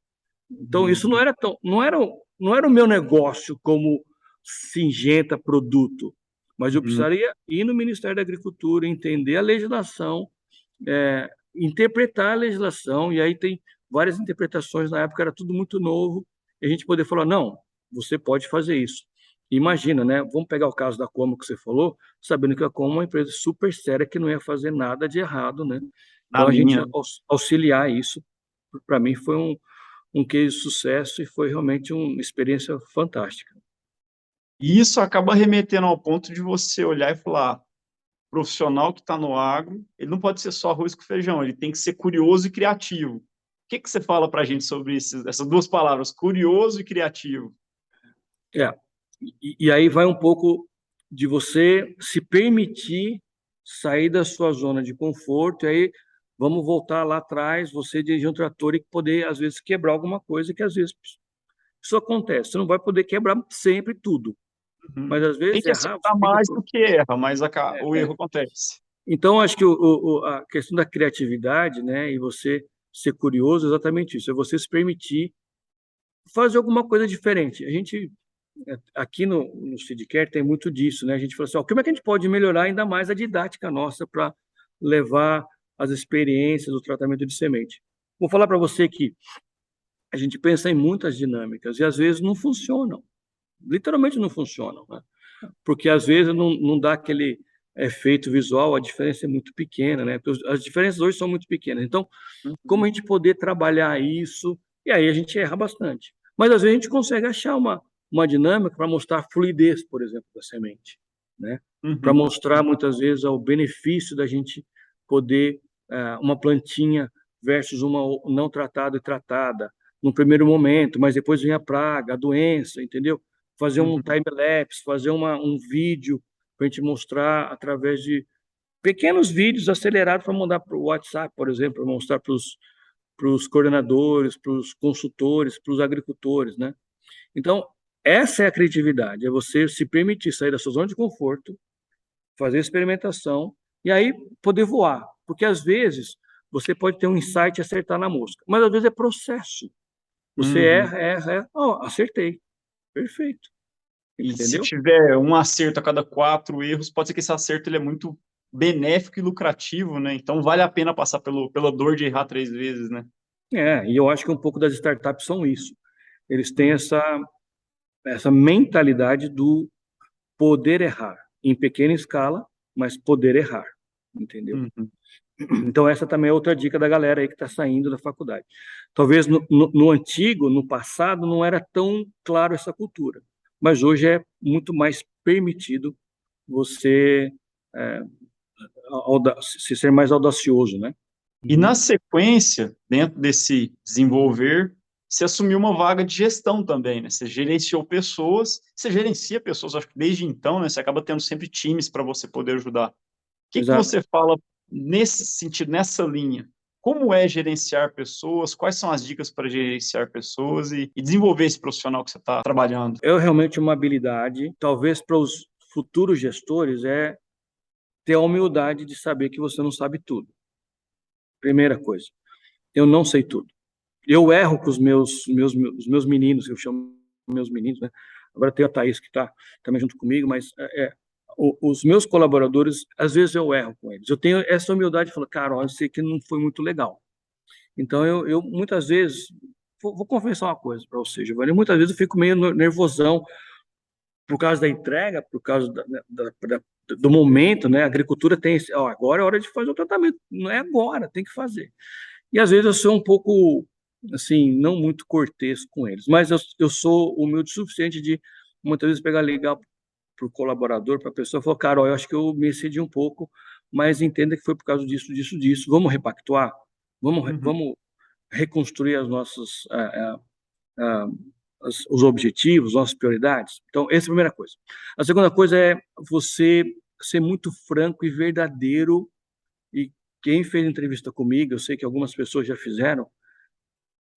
Então isso Uhum. não era o meu negócio como singenta produto, mas eu Uhum. precisaria ir no Ministério da Agricultura, entender a legislação, interpretar a legislação, e aí tem várias interpretações, na época era tudo muito novo, e a gente poder falar, não, você pode fazer isso. Imagina, né? Vamos pegar o caso da Como que você falou, sabendo que a Como é uma empresa super séria que não ia fazer nada de errado, né? Na Então a gente linha. auxiliar isso, para mim foi um case de sucesso e foi realmente uma experiência fantástica. E isso acaba remetendo ao ponto de você olhar e falar, profissional que está no agro, ele não pode ser só arroz com feijão, ele tem que ser curioso e criativo. O que você fala para a gente sobre essas duas palavras, curioso e criativo? É, e aí vai um pouco de você se permitir sair da sua zona de conforto, e aí vamos voltar lá atrás, você dirigir um trator e poder, às vezes, quebrar alguma coisa, que às vezes isso acontece. Você não vai poder quebrar sempre tudo, Uhum. mas às Tem vezes que errar, você acertar fica. mais do que erra, mas o É. erro acontece. Então, acho que a questão da criatividade, né, e você ser curioso, é exatamente isso, é você se permitir fazer alguma coisa diferente. A gente aqui no Seedcare tem muito disso, né? A gente fala assim, ó, como é que a gente pode melhorar ainda mais a didática nossa para levar as experiências do tratamento de semente? Vou falar para você que a gente pensa em muitas dinâmicas e às vezes não funcionam, literalmente não funcionam, né? Porque às vezes não dá aquele efeito visual, a diferença é muito pequena, né? Porque as diferenças hoje são muito pequenas. Então, como Uhum. a gente poder trabalhar isso, e aí a gente erra bastante. Mas às vezes a gente consegue achar uma dinâmica para mostrar a fluidez, por exemplo, da semente, né? Para Uhum. mostrar muitas vezes o benefício da gente poder uma plantinha versus uma não tratada e tratada no primeiro momento, mas depois vem a praga, a doença, entendeu? Fazer um Uhum. time-lapse, fazer um vídeo para a gente mostrar através de pequenos vídeos acelerados para mandar para o WhatsApp, por exemplo, para mostrar para os coordenadores, para os consultores, para os agricultores, né? Então, essa é a criatividade, é você se permitir sair da sua zona de conforto, fazer experimentação e aí poder voar. Porque às vezes você pode ter um insight e acertar na mosca, mas às vezes é processo. Você Uhum. erra, oh, acertei, perfeito, E se entendeu? tiver um acerto a cada 4 erros, pode ser que esse acerto ele é muito benéfico e lucrativo, né? Então vale a pena passar pela dor de errar 3 vezes, né? E eu acho que um pouco das startups são isso. Eles têm Uhum. essa mentalidade do poder errar, em pequena escala, mas poder errar, entendeu? Uhum. Então, essa também é outra dica da galera aí que está saindo da faculdade. Talvez no antigo, no passado, não era tão claro essa cultura, mas hoje é muito mais permitido você é, ser mais audacioso, né? E na Uhum. sequência, dentro desse desenvolver, você assumiu uma vaga de gestão também, né? Você gerenciou pessoas, você gerencia pessoas, acho que desde então, né? Você acaba tendo sempre times para você poder ajudar. O que que Exato. você fala nesse sentido, nessa linha? Como é gerenciar pessoas? Quais são as dicas para gerenciar pessoas e desenvolver esse profissional que você está trabalhando? É realmente uma habilidade, talvez para os futuros gestores, é ter a humildade de saber que você não sabe tudo. Primeira coisa, eu não sei tudo. Eu erro com os meus meninos, eu chamo meus meninos, né? Agora tem a Thaís que está também junto comigo, mas os meus colaboradores, às vezes eu erro com eles. Eu tenho essa humildade de falar, cara, olha, eu sei que não foi muito legal. Então eu muitas vezes, vou confessar uma coisa para você, Giovanni, muitas vezes eu fico meio nervosão por causa da entrega, por causa do momento, né? A agricultura tem esse, ó, agora é hora de fazer o tratamento, não é agora, tem que fazer. E às vezes eu sou um pouco, assim, não muito cortês com eles, mas eu sou humilde o suficiente de muitas vezes pegar ligar para o colaborador, para a pessoa, e falar, cara, ó, eu acho que eu me excedi um pouco, mas entenda que foi por causa disso, disso, disso. Vamos repactuar? Uhum. Vamos reconstruir as nossas, ah, os objetivos, nossas prioridades? Então, essa é a primeira coisa. A segunda coisa é você ser muito franco e verdadeiro. E quem fez entrevista comigo, eu sei que algumas pessoas já fizeram,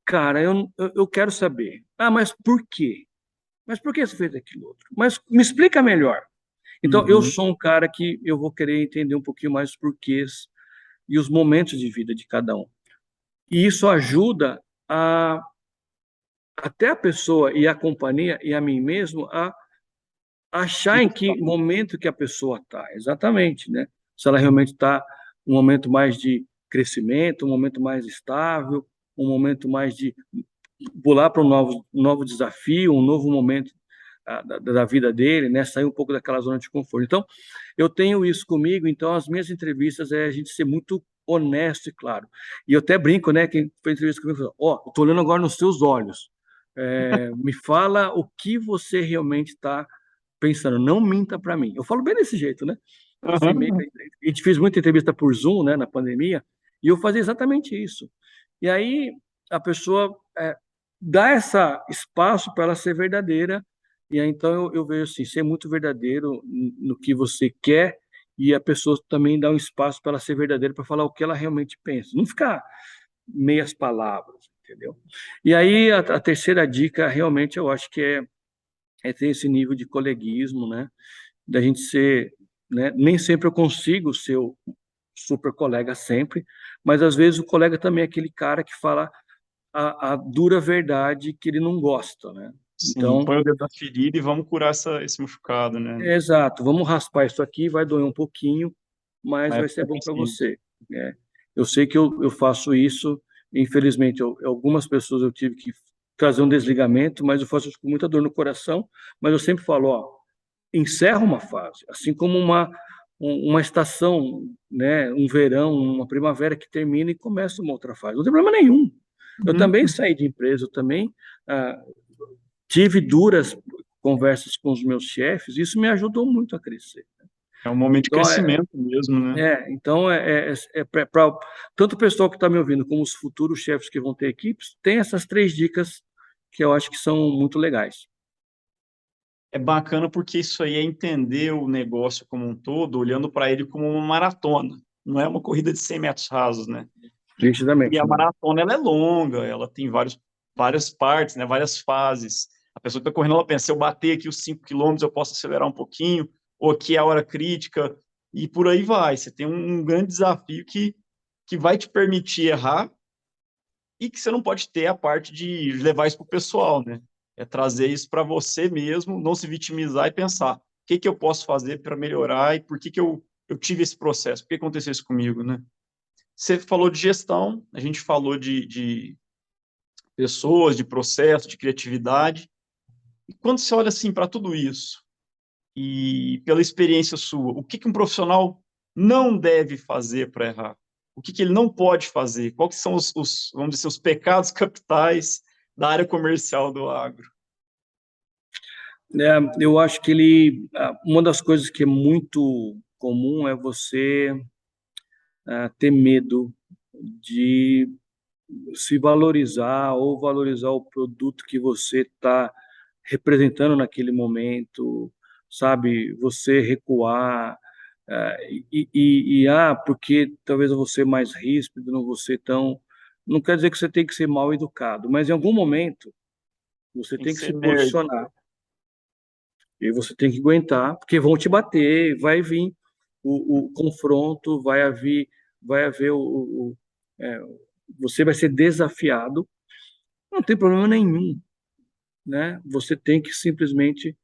cara, eu quero saber. Ah, mas por quê? Mas por que você fez aquilo outro? Mas me explica melhor. Então, eu Uhum. sou um cara que eu vou querer entender um pouquinho mais os porquês e os momentos de vida de cada um. E isso ajuda a até a pessoa e a companhia e a mim mesmo a achar em que Fixar. momento que a pessoa está, exatamente, né? Se ela realmente está um momento mais de crescimento, um momento mais estável, um momento mais de pular para um novo desafio, um novo momento da vida dele, né? Sair um pouco daquela zona de conforto. Então, eu tenho isso comigo, então as minhas entrevistas é a gente ser muito honesto e claro. E eu até brinco, né? Quem fez entrevista comigo falou, ó, eu tô olhando agora nos seus olhos. Me fala o que você realmente está pensando, não minta para mim. Eu falo bem desse jeito, né? Assim, Uhum. a gente fez muita entrevista por Zoom, né, na pandemia, e eu fazia exatamente isso. E aí a pessoa dá essa espaço para ela ser verdadeira, e aí então eu vejo assim, ser muito verdadeiro no que você quer, e a pessoa também dá um espaço para ela ser verdadeira, para falar o que ela realmente pensa. Não ficar meias palavras, entendeu? E aí a terceira dica, realmente, eu acho que é ter esse nível de coleguismo, né? Da gente ser, né? Nem sempre eu consigo ser o super colega sempre, mas às vezes o colega também é aquele cara que fala a dura verdade que ele não gosta, né? Sim, Então, põe o dedo na ferida e vamos curar esse machucado, né? exato, vamos raspar isso aqui, vai doer um pouquinho, mas Mas vai é ser pra bom para paciente. você, né? Eu sei que eu faço isso, infelizmente, algumas pessoas eu tive que trazer um desligamento, mas eu faço isso com muita dor no coração, mas eu sempre falo, ó, encerra uma fase, assim como uma estação, né, um verão, uma primavera que termina e começa uma outra fase. Não tem problema nenhum. Eu Uhum. também saí de empresa, eu também ah, tive duras conversas com os meus chefes, isso me ajudou muito a crescer. É um momento de Então, crescimento mesmo, né? tanto o pessoal que está me ouvindo como os futuros chefes que vão ter equipes, tem essas três dicas que eu acho que são muito legais. É bacana porque isso aí é entender o negócio como um todo, olhando para ele como uma maratona. Não é uma corrida de 100 metros rasos, né? E Nitidamente, a não. maratona, ela é longa, ela tem várias partes, né? Várias fases. A pessoa que está correndo, ela pensa, se eu bater aqui os 5 quilômetros, eu posso acelerar um pouquinho, ou aqui é a hora crítica, e por aí vai. Você tem um grande desafio que vai te permitir errar, e que você não pode ter a parte de levar isso para o pessoal, né? É trazer isso para você mesmo, não se vitimizar e pensar o que que eu posso fazer para melhorar e por que que eu tive esse processo, por que aconteceu isso comigo, né? Você falou de gestão, a gente falou de pessoas, de processo, de criatividade. E quando você olha assim para tudo isso e pela experiência sua, o que que um profissional não deve fazer para errar? O que que ele não pode fazer? Quais são vamos dizer, os pecados capitais da área comercial do agro? Eu acho que ele, uma das coisas que é muito comum é você ter medo de se valorizar ou valorizar o produto que você está representando naquele momento, sabe? Você recuar, porque talvez eu vou ser mais ríspido, não vou ser tão. Não quer dizer que você tem que ser mal educado, mas em algum momento você Tem que tem que se ser nerd. posicionar e você tem que aguentar, porque vão te bater, vai vir o confronto, vai haver é, você vai ser desafiado, não tem problema nenhum, né? Você tem que simplesmente,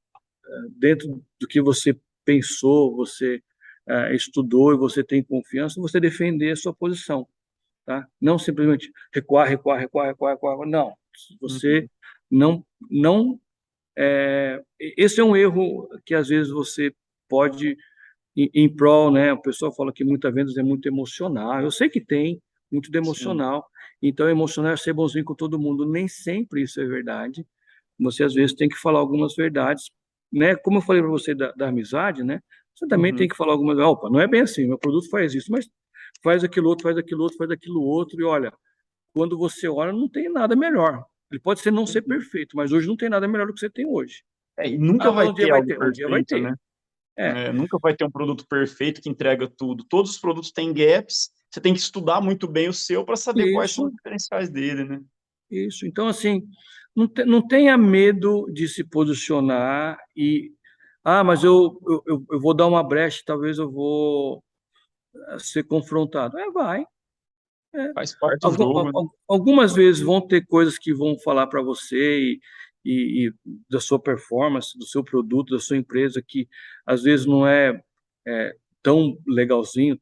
dentro do que você pensou, você estudou e você tem confiança, você defender a sua posição, tá? Não simplesmente recuar, recuar, recuar, recuar, recuar. Não, você Uhum. não. Esse é um erro que às vezes você pode em prol, né? O pessoal fala que muitas vezes é muito emocional. Eu sei que tem muito de Sim. emocional. Então, emocional é ser bonzinho com todo mundo. Nem sempre isso é verdade. Você às vezes tem que falar algumas verdades, né? Como eu falei para você da amizade, né? Você também tem Uhum. que falar algumas. Opa, não é bem assim. Meu produto faz isso, mas faz aquilo outro, faz aquilo outro, faz aquilo outro. E olha, quando você olha, não tem nada melhor. Ele pode ser não ser Uhum. perfeito, mas hoje não tem nada melhor do que você tem hoje. E nunca Ah, mas vai um dia ter vai algo ter, um dia vai perfeito, ter. né? É, Nunca vai ter um produto perfeito que entrega tudo. Todos os produtos têm gaps. Você tem que estudar muito bem o seu para saber quais são os isso. diferenciais dele, né? Isso. Então, assim, não tenha medo de se posicionar mas eu vou dar uma brecha, talvez eu vou ser confrontado. Vai. É. Faz parte do jogo, né? Algumas vezes vão ter coisas que vão falar para você e da sua performance, do seu produto, da sua empresa, que às vezes não é tão legalzinho,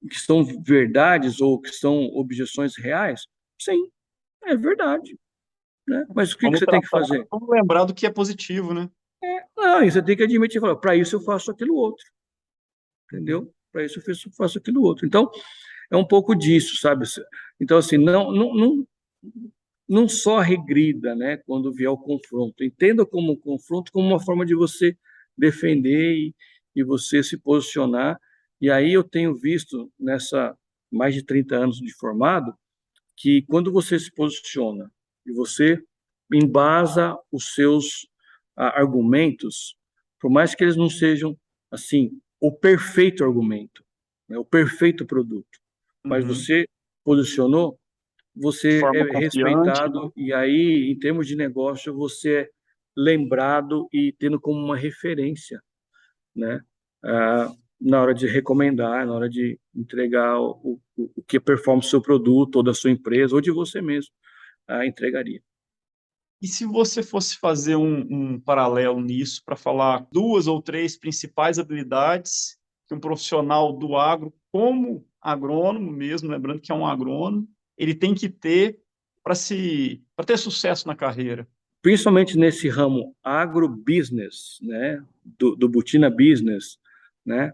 que são verdades ou que são objeções reais. Sim, é verdade, né? Mas o que Vamos você tem que tratar, fazer? vamos lembrar do que é positivo, né? Não, e você tem que admitir, falar, para isso eu faço aquilo outro, Uhum. entendeu? Para isso eu faço aquilo outro. Então, é um pouco disso, sabe? Então, assim, não só regrida, né, quando vier o confronto. Entenda como um confronto como uma forma de você defender e você se posicionar. E aí eu tenho visto, nessa mais de 30 anos de formado, que quando você se posiciona e você embasa os seus argumentos, por mais que eles não sejam assim o perfeito argumento, né, o perfeito produto, mas Uhum. você posicionou, De você é forma confiante, né? respeitado e aí, em termos de negócio, você é lembrado e tendo como uma referência, né? Na hora de recomendar, na hora de entregar o que performa o seu produto, ou da sua empresa, ou de você mesmo, entregaria. E se você fosse fazer um paralelo nisso para falar duas ou três principais habilidades que um profissional do agro, como agrônomo mesmo, lembrando que é um agrônomo, ele tem que ter para ter sucesso na carreira? Principalmente nesse ramo agrobusiness, né? Do Butina Business, né?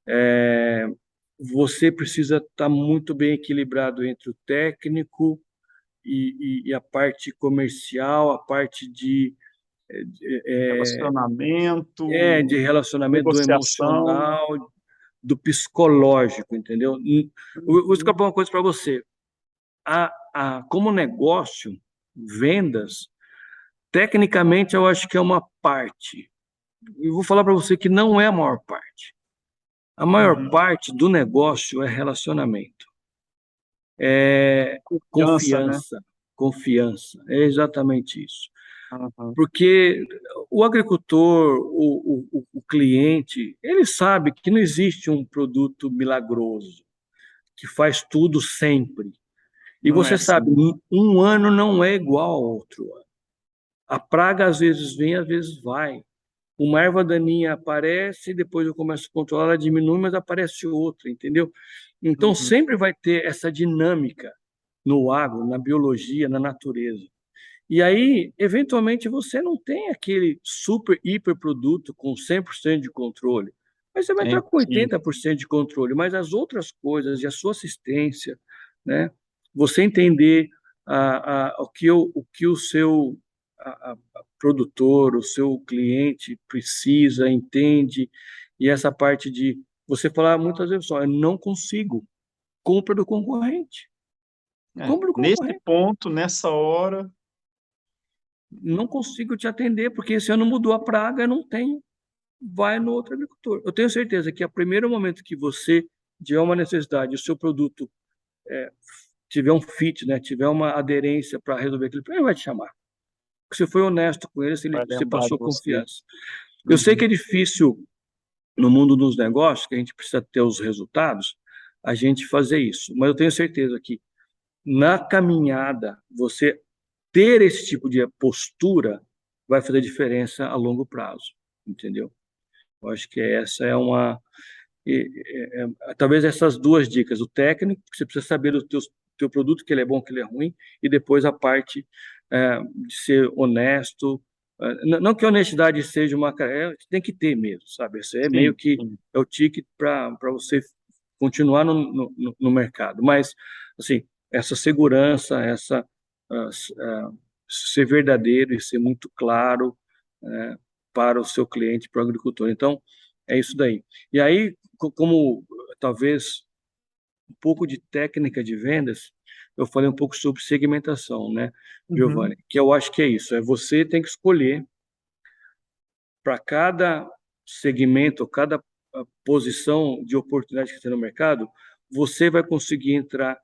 É, você precisa estar muito bem equilibrado entre o técnico e a parte comercial, a parte é, de Relacionamento, relacionamento, do negociação. emocional, do psicológico, entendeu? Vou Uhum. explicar uma coisa para você. Como negócio, vendas, tecnicamente eu acho que é uma parte. Eu vou falar para você que não é a maior parte. A maior Uhum. parte do negócio é relacionamento, é Confiança, né? confiança, confiança. É exatamente isso. Uhum. Porque o agricultor, o cliente, ele sabe que não existe um produto milagroso que faz tudo sempre. E Não é você sabe, assim. um ano não é igual ao outro ano. A praga às vezes vem, às vezes vai. Uma erva daninha aparece, depois eu começo a controlar, ela diminui, mas aparece outra, entendeu? Então Uhum. sempre vai ter essa dinâmica no agro, na biologia, na natureza. E aí, eventualmente, você não tem aquele super, hiper produto com 100% de controle, mas você vai É estar com impossível. 80% de controle, mas as outras coisas, e a sua assistência, né? Você entender o que o seu, produtor, o seu cliente precisa, entende, e essa parte de você falar muitas vezes só, eu não consigo, compra do concorrente, compra do Nesse concorrente. ponto, nessa hora, Não consigo te atender, porque esse ano mudou a praga, eu não tenho. Vai no outro agricultor. Eu tenho certeza que a primeiro momento que você tiver uma necessidade, o seu produto tiver um fit, né, tiver uma aderência para resolver aquele problema, ele vai te chamar. Porque você foi honesto com ele, se ele, vai você lembrar de passou você. confiança. Eu sei que Uhum. é difícil no mundo dos negócios, que a gente precisa ter os resultados, a gente fazer isso. Mas eu tenho certeza que na caminhada, você ter esse tipo de postura vai fazer diferença a longo prazo, entendeu? Eu acho que essa é uma. Talvez essas duas dicas: o técnico, que você precisa saber do teu produto, que ele é bom, que ele é ruim, e depois a parte de ser honesto. Não que a honestidade seja uma. Tem que ter mesmo, sabe? Isso é meio Sim, que sim. é o ticket para você continuar no mercado. Mas, assim, essa segurança, ser verdadeiro e ser muito claro para o seu cliente, para o agricultor. Então, é isso daí. E aí, como talvez um pouco de técnica de vendas, eu falei um pouco sobre segmentação, né, Uhum. Giovanni? Que eu acho que é isso. Você tem que escolher para cada segmento, cada posição de oportunidade que tem no mercado, você vai conseguir entrar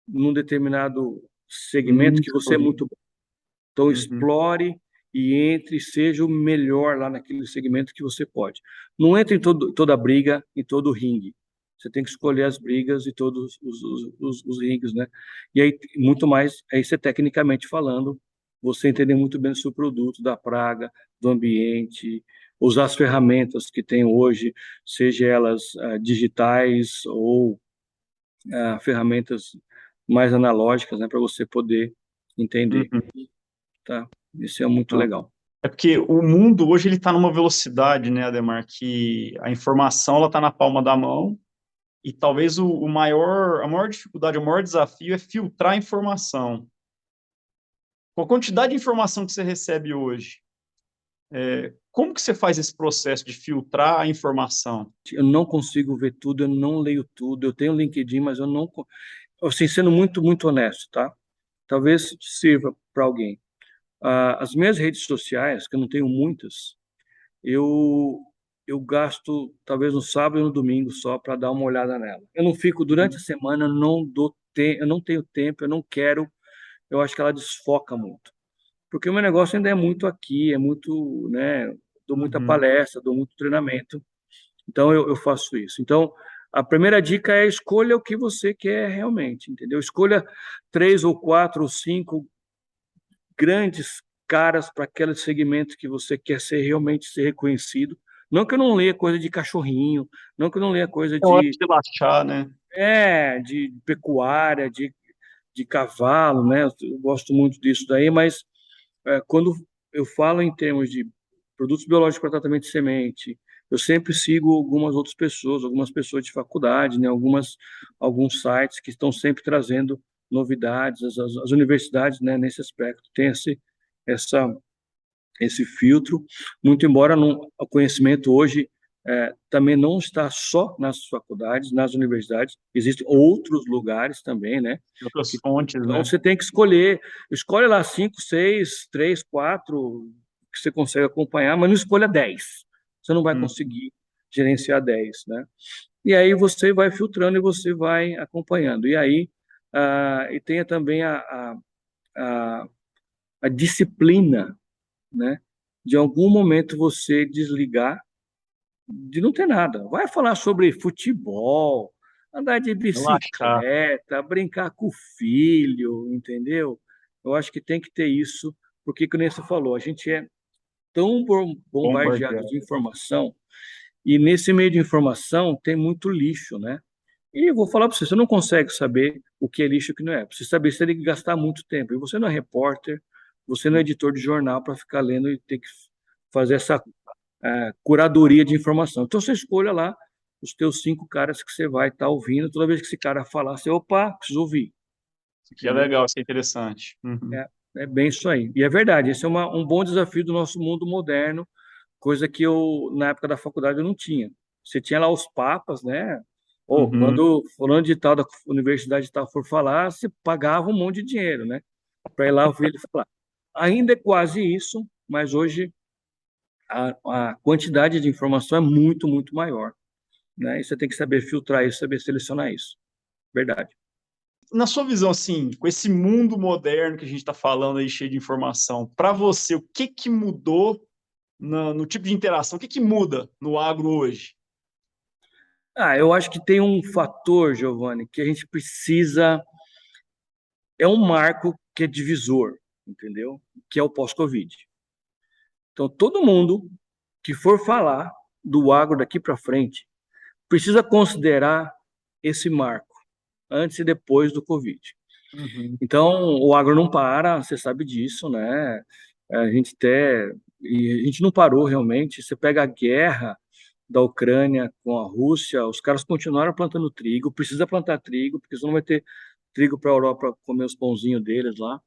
num determinado segmento que você é Isso. muito bom. Então, Uhum. explore e entre e seja o melhor lá naquele segmento que você pode. Não entre em toda briga, em todo ringue. Você tem que escolher as brigas e todos os ringues, né? E aí, muito mais, aí você tecnicamente falando, você entender muito bem o seu produto, da praga, do ambiente, usar as ferramentas que tem hoje, seja elas digitais ou ferramentas mais analógicas, né, para você poder entender, Uhum. tá? Isso é muito Não. legal. É porque o mundo hoje ele está numa velocidade, né, Ademar, que a informação ela está na palma da mão e talvez a maior dificuldade, o maior desafio é filtrar a informação. Com a quantidade de informação que você recebe hoje, como que você faz esse processo de filtrar a informação? Eu não consigo ver tudo, eu não leio tudo. Eu tenho LinkedIn, mas eu não, assim, sendo muito, muito honesto, tá? Talvez sirva para alguém. As minhas redes sociais, que eu não tenho muitas, eu eu gasto talvez no sábado e no domingo só para dar uma olhada nela. Eu não fico durante a semana, eu não tenho tempo, eu não quero. Eu acho que ela desfoca muito, porque o meu negócio ainda é muito aqui, é muito, né? Dou muita Uhum. palestra, dou muito treinamento. Então, eu faço isso. Então, a primeira dica é escolha o que você quer realmente, entendeu? Escolha três ou quatro ou cinco grandes caras para aquele segmento que você quer realmente ser reconhecido. Não que eu não leia coisa de cachorrinho, não que eu não leia coisa É hora de relaxar, né? de pecuária, de cavalo, né? Eu gosto muito disso daí, mas quando eu falo em termos de produtos biológicos para tratamento de semente, eu sempre sigo algumas pessoas de faculdade, né, alguns sites que estão sempre trazendo novidades, as universidades, né, nesse aspecto, tem essa, esse filtro, muito embora o conhecimento hoje também não está só nas faculdades, nas universidades, existem outros lugares também, né? Outras fontes, Então né? você tem que escolhe lá cinco, seis, três, quatro que você consegue acompanhar, mas não escolha 10. Você não vai Hum. conseguir gerenciar 10, né? E aí você vai filtrando e você vai acompanhando. E aí e tenha também a, a disciplina, né? De algum momento você desligar de não ter nada. Vai falar sobre futebol, andar de Relaxar. bicicleta, brincar com o filho, entendeu? Eu acho que tem que ter isso, porque, como você falou, a gente é tão bombardeado Bombardear. de informação, e nesse meio de informação tem muito lixo, né? E eu vou falar para você, você não consegue saber o que é lixo e o que não é. Para você saber, você tem que gastar muito tempo. E você não é repórter, você não é editor de jornal para ficar lendo e ter que fazer essa curadoria de informação. Então você escolha lá os teus cinco caras que você vai estar ouvindo. Toda vez que esse cara falar, você, opa, preciso ouvir, Isso aqui é entendeu? legal, isso é interessante. Uhum. É bem isso aí. E é verdade, esse é um bom desafio do nosso mundo moderno, coisa que eu, na época da faculdade, eu não tinha. Você tinha lá os papas, né? Ou Uhum. quando fulano de tal da universidade tal for falar, você pagava um monte de dinheiro, né? Para ir lá ouvir ele falar. Ainda é quase isso, mas hoje a quantidade de informação é muito, muito maior, né? E você tem que saber filtrar isso, saber selecionar isso. Verdade. Na sua visão, assim, com esse mundo moderno que a gente está falando aí, cheio de informação, para você, o que que mudou no tipo de interação? O que que muda no agro hoje? Eu acho que tem um fator, Giovanni, que a gente precisa. É um marco que é divisor, entendeu? Que é o pós-Covid. Então, todo mundo que for falar do agro daqui para frente precisa considerar esse marco antes e depois do Covid. Uhum. Então, o agro não para, você sabe disso, né? A gente até. E a gente não parou realmente. Você pega a guerra da Ucrânia com a Rússia, os caras continuaram plantando trigo, precisa plantar trigo, porque senão vai ter trigo para a Europa comer os pãozinhos deles lá.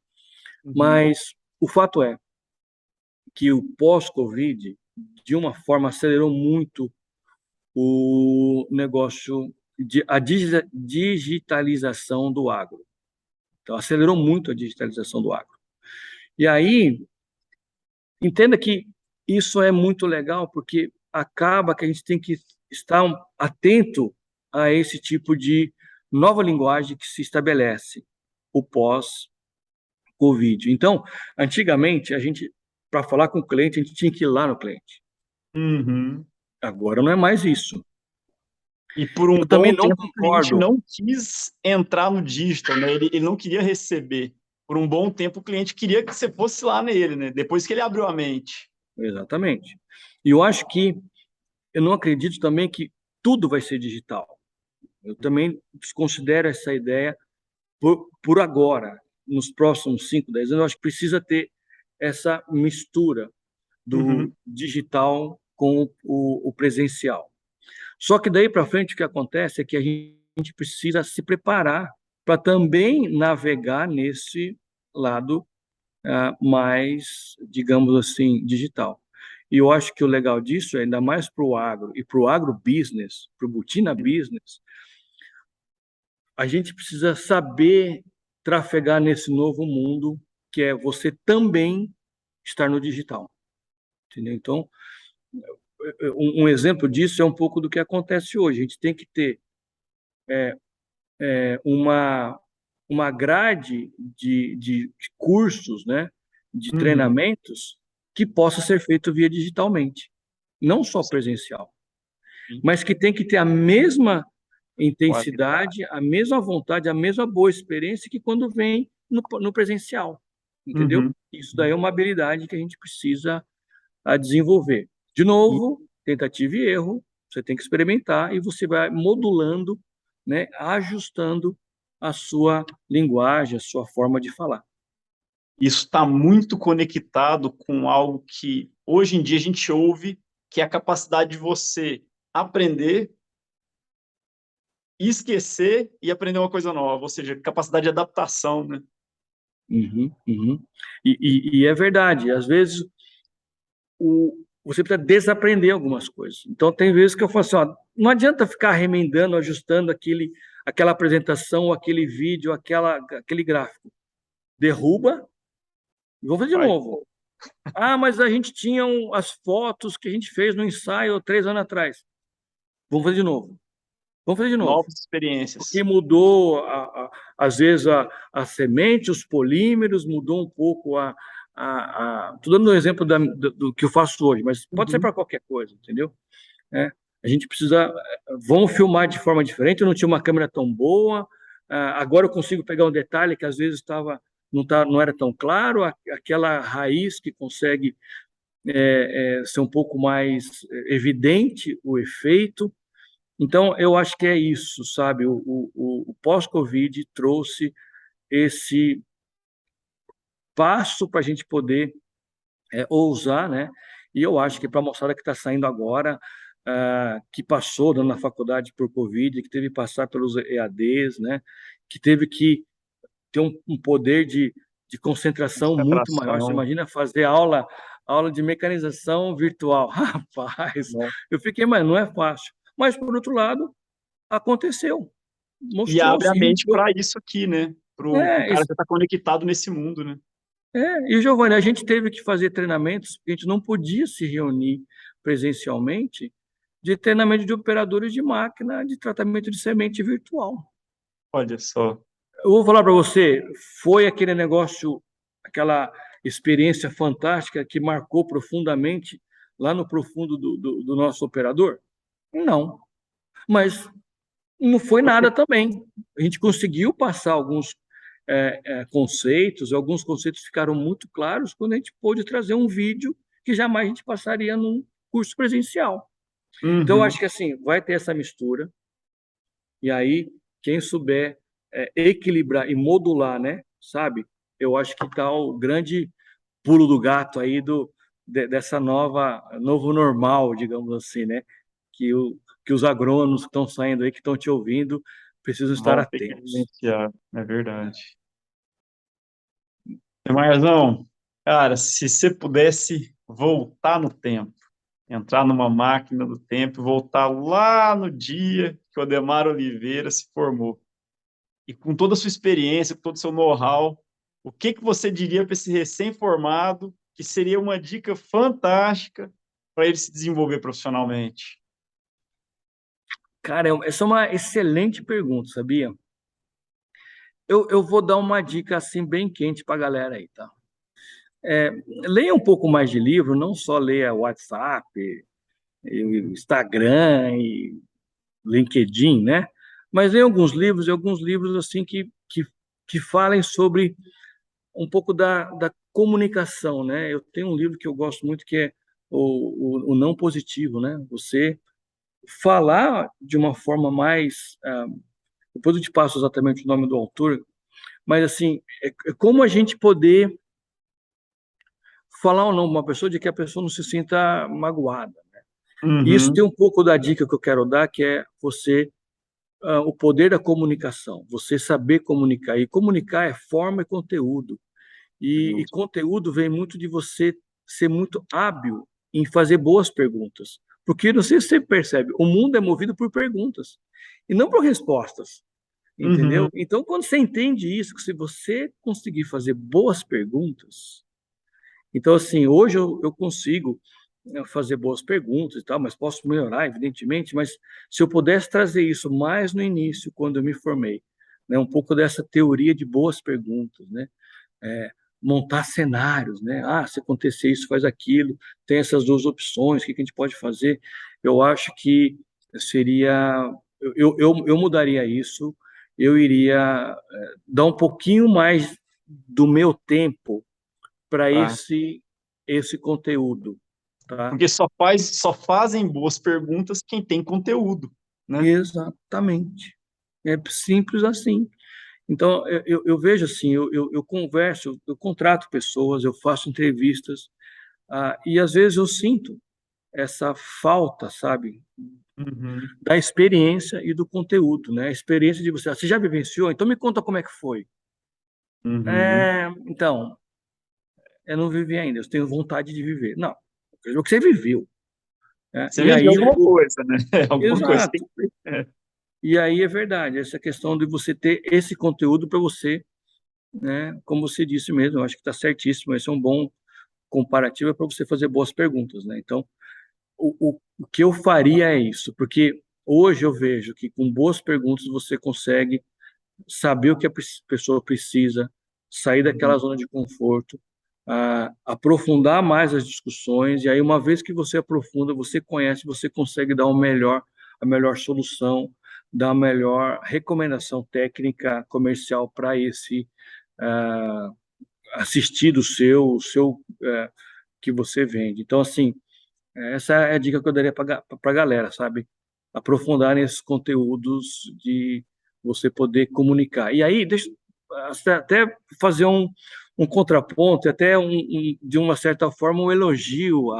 Uhum. Mas o fato é que o pós-Covid, de uma forma, acelerou muito o negócio, a digitalização do agro. Então, acelerou muito a digitalização do agro. E aí, entenda que isso é muito legal, porque acaba que a gente tem que estar atento a esse tipo de nova linguagem que se estabelece, o pós-Covid. Então, antigamente, a gente, para falar com o cliente, a gente tinha que ir lá no cliente. Uhum. Agora não é mais isso. E por um Eu também bom não tempo o cliente concordo. não quis entrar no digital, né? Ele não queria receber. Por um bom tempo o cliente queria que você fosse lá nele, né? Depois que ele abriu a mente. Exatamente. E eu acho que, eu não acredito também que tudo vai ser digital. Eu também desconsidero essa ideia por agora. Nos próximos 5, 10 anos, eu acho que precisa ter essa mistura do Uhum. digital com o presencial. Só que daí para frente o que acontece é que a gente precisa se preparar para também navegar nesse lado mais, digamos assim, digital. E eu acho que o legal disso é ainda mais para o agro e para o agrobusiness, para o Butina Business, a gente precisa saber trafegar nesse novo mundo que é você também estar no digital, entendeu? Então, um exemplo disso é um pouco do que acontece hoje. A gente tem que ter uma grade de cursos, né, de Uhum. treinamentos que possa ser feito via digitalmente, não só presencial, Sim. mas que tem que ter a mesma Qualidade. intensidade, a mesma vontade, a mesma boa experiência que quando vem no presencial, entendeu? Uhum. Isso daí é uma habilidade que a gente precisa desenvolver. De novo, tentativa e erro, você tem que experimentar e você vai modulando, né, ajustando a sua linguagem, a sua forma de falar. Isso está muito conectado com algo que hoje em dia a gente ouve, que é a capacidade de você aprender, esquecer e aprender uma coisa nova, ou seja, capacidade de adaptação, né? Uhum, uhum. E é verdade, às vezes você precisa desaprender algumas coisas. Então, tem vezes que eu falo assim, ó, não adianta ficar remendando, ajustando aquela apresentação, aquele vídeo, aquele gráfico. Derruba e vou fazer de Faz novo. Mas a gente tinha as fotos que a gente fez no ensaio 3 anos atrás. Vamos fazer de novo. Vamos fazer de novo. novas experiências. Porque mudou, às vezes, a semente, os polímeros, mudou um pouco Estou dando um exemplo do que eu faço hoje, mas pode ser Uhum. para qualquer coisa, entendeu? A gente precisa. Vamos filmar de forma diferente. Eu não tinha uma câmera tão boa. Agora eu consigo pegar um detalhe que às vezes não era tão claro, aquela raiz que consegue ser um pouco mais evidente o efeito. Então, eu acho que é isso, sabe? O pós-Covid trouxe esse passo para a gente poder ousar, né? E eu acho que para a moçada que está saindo agora, que passou na faculdade por Covid, que teve que passar pelos EADs, né? Que teve que ter um poder de de concentração muito maior. Você Concentração, imagina fazer aula de mecanização virtual. Rapaz, né? eu fiquei, mas não é fácil. Mas, por outro lado, aconteceu. E Mostrou, abre a sim. mente para isso aqui, né? Pro É, cara que está conectado nesse mundo, né? e, Giovanni, a gente teve que fazer treinamentos, porque a gente não podia se reunir presencialmente, de treinamento de operadores de máquina de tratamento de semente virtual. Olha só. Eu vou falar para você, foi aquele negócio, aquela experiência fantástica que marcou profundamente lá no profundo do nosso operador? Não, mas não foi nada também. A gente conseguiu passar alguns conceitos, alguns conceitos ficaram muito claros quando a gente pôde trazer um vídeo que jamais a gente passaria num curso presencial. Então, eu acho Uhum. que assim, vai ter essa mistura, e aí, quem souber equilibrar e modular, né, sabe? Eu acho que está o grande pulo do gato aí dessa novo normal, digamos assim, né? Que, que os agrônomos que estão saindo aí, que estão te ouvindo, precisam estar Vão ter que atentos. vivenciar, é verdade. Marzão, cara, se você pudesse voltar no tempo, entrar numa máquina do tempo e voltar lá no dia que o Ademar Oliveira se formou, e com toda a sua experiência, com todo o seu know-how, o que que você diria para esse recém-formado que seria uma dica fantástica para ele se desenvolver profissionalmente? Cara, essa é uma excelente pergunta, sabia? Eu vou dar uma dica assim bem quente para a galera aí, tá? Leia um pouco mais de livro, não só leia WhatsApp, Instagram e LinkedIn, né? Mas leia alguns livros assim que falem sobre um pouco da comunicação, né? Eu tenho um livro que eu gosto muito que é o Não Positivo, né? Você falar de uma forma mais. Depois eu te passo exatamente o nome do autor, mas assim, é como a gente poder falar ou não uma pessoa de que a pessoa não se sinta magoada. E isso tem Uhum. um pouco da dica que eu quero dar, que é o poder da comunicação, você saber comunicar. E comunicar é forma e conteúdo. E conteúdo vem muito de você ser muito hábil em fazer boas perguntas. Porque não sei se você percebe, o mundo é movido por perguntas e não por respostas, entendeu? Uhum. Então, quando você entende isso, que se você conseguir fazer boas perguntas, então, assim, hoje eu consigo fazer boas perguntas e tal, mas posso melhorar, evidentemente, mas se eu pudesse trazer isso mais no início, quando eu me formei, né, um pouco dessa teoria de boas perguntas, né? é, Montar cenários, né? Ah, se acontecer isso, faz aquilo, tem essas duas opções, o que que a gente pode fazer? Eu acho que seria. Eu mudaria isso, eu iria dar um pouquinho mais do meu tempo para Tá. esse conteúdo, tá? Porque só fazem boas perguntas quem tem conteúdo, né? Exatamente. É simples assim. Então, eu vejo assim, eu converso, eu contrato pessoas, eu faço entrevistas, e às vezes eu sinto essa falta, sabe, Uhum. da experiência e do conteúdo, né? A experiência de você já vivenciou? Então me conta como é que foi. Uhum. Então, eu não vivi ainda, eu tenho vontade de viver. Não, eu quero ver o que você viveu, né? Você E viveu aí, alguma coisa, né? Alguma coisa tem exato. que ter. É. E aí é verdade, essa questão de você ter esse conteúdo para você, né? Como você disse mesmo, eu acho que está certíssimo, esse é um bom comparativo é para você fazer boas perguntas, né? Então, o que eu faria é isso, porque hoje eu vejo que com boas perguntas você consegue saber o que a pessoa precisa, sair daquela Uhum. zona de conforto, aprofundar mais as discussões, e aí uma vez que você aprofunda, você conhece, você consegue dar a melhor solução, dar a melhor recomendação técnica comercial para esse ah, assistido seu que você vende. Então, assim, essa é a dica que eu daria para a galera, sabe? Aprofundar nesses conteúdos de você poder comunicar. E aí, deixa até fazer um contraponto, até de uma certa forma, um elogio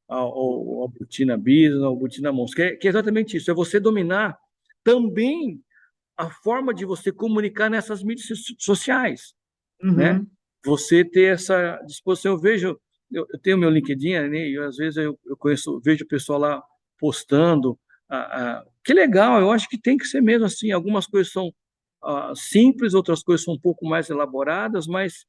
ao Butina Business, ao Butina Mons, que é exatamente isso, é você dominar também a forma de você comunicar nessas mídias sociais, né? Uhum. você ter essa disposição. Eu vejo, eu tenho meu LinkedIn, né, e às vezes eu conheço, vejo o pessoal lá postando. Que legal, eu acho que tem que ser mesmo assim. Algumas coisas são simples, outras coisas são um pouco mais elaboradas, mas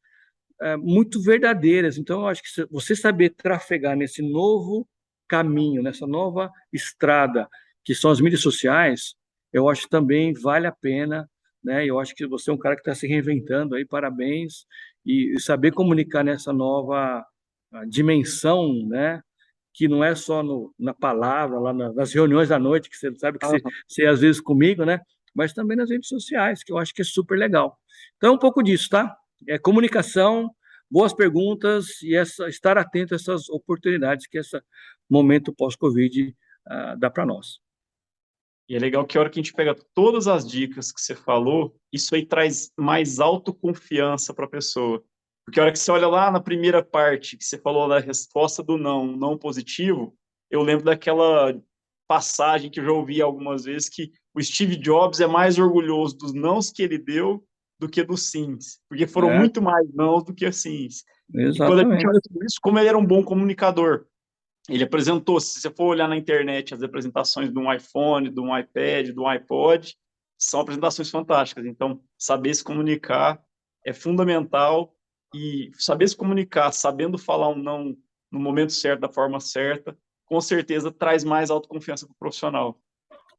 muito verdadeiras. Então, eu acho que você saber trafegar nesse novo caminho, nessa nova estrada, que são as mídias sociais, eu acho que também vale a pena, né? Eu acho que você é um cara que está se reinventando aí, parabéns, e saber comunicar nessa nova dimensão, né? Que não é só na palavra, lá nas reuniões da noite, que você sabe que você às vezes comigo, né? Mas também nas redes sociais, que eu acho que é super legal. Então, é um pouco disso, tá? É comunicação, boas perguntas e estar atento a essas oportunidades que esse momento pós-Covid dá para nós. E é legal que a hora que a gente pega todas as dicas que você falou, isso aí traz mais autoconfiança para a pessoa. Porque a hora que você olha lá na primeira parte, que você falou da resposta do não, não positivo, eu lembro daquela passagem que eu já ouvi algumas vezes, que o Steve Jobs é mais orgulhoso dos nãos que ele deu do que dos sims, porque foram É, muito mais nãos do que sims. E quando a gente exatamente. olha tudo isso, como ele era um bom comunicador, ele apresentou, se você for olhar na internet, as apresentações de um iPhone, de um iPad, de um iPod, são apresentações fantásticas. Então, saber se comunicar é fundamental e saber se comunicar, sabendo falar um não no momento certo, da forma certa, com certeza traz mais autoconfiança para o profissional.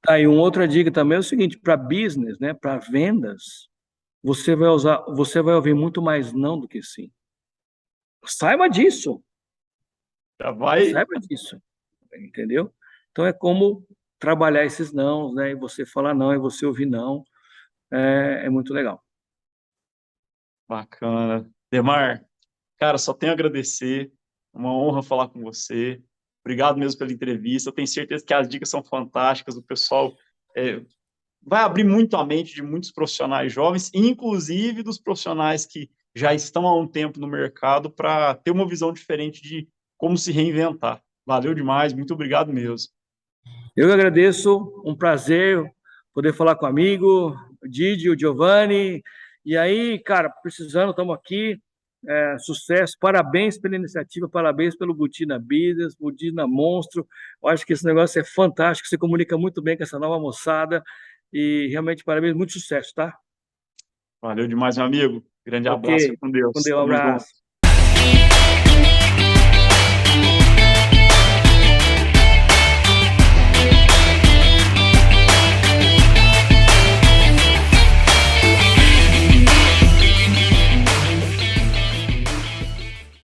Tá, e uma outra dica também é o seguinte, para business, né, para vendas, você vai ouvir muito mais não do que sim. Saiba disso, Já vai. saiba disso, entendeu? Então é como trabalhar esses nãos, né? E você falar não, e você ouvir não, é muito legal. Bacana. Demar, cara, só tenho a agradecer. Uma honra falar com você. Obrigado mesmo pela entrevista. Eu tenho certeza que as dicas são fantásticas. O pessoal é, vai abrir muito a mente de muitos profissionais jovens, inclusive dos profissionais que já estão há um tempo no mercado, para ter uma visão diferente de como se reinventar. Valeu demais, muito obrigado mesmo. Eu que agradeço, um prazer poder falar com o amigo, o Didi, o Giovanni. E aí, cara, precisando, estamos aqui. Sucesso, parabéns pela iniciativa, parabéns pelo Butina Business, Butina Monstro. Eu acho que esse negócio é fantástico, você comunica muito bem com essa nova moçada. E realmente, parabéns, muito sucesso, tá? Valeu demais, meu amigo. Grande Ok, abraço, fica com com Deus. Deus, um Tamo abraço. junto.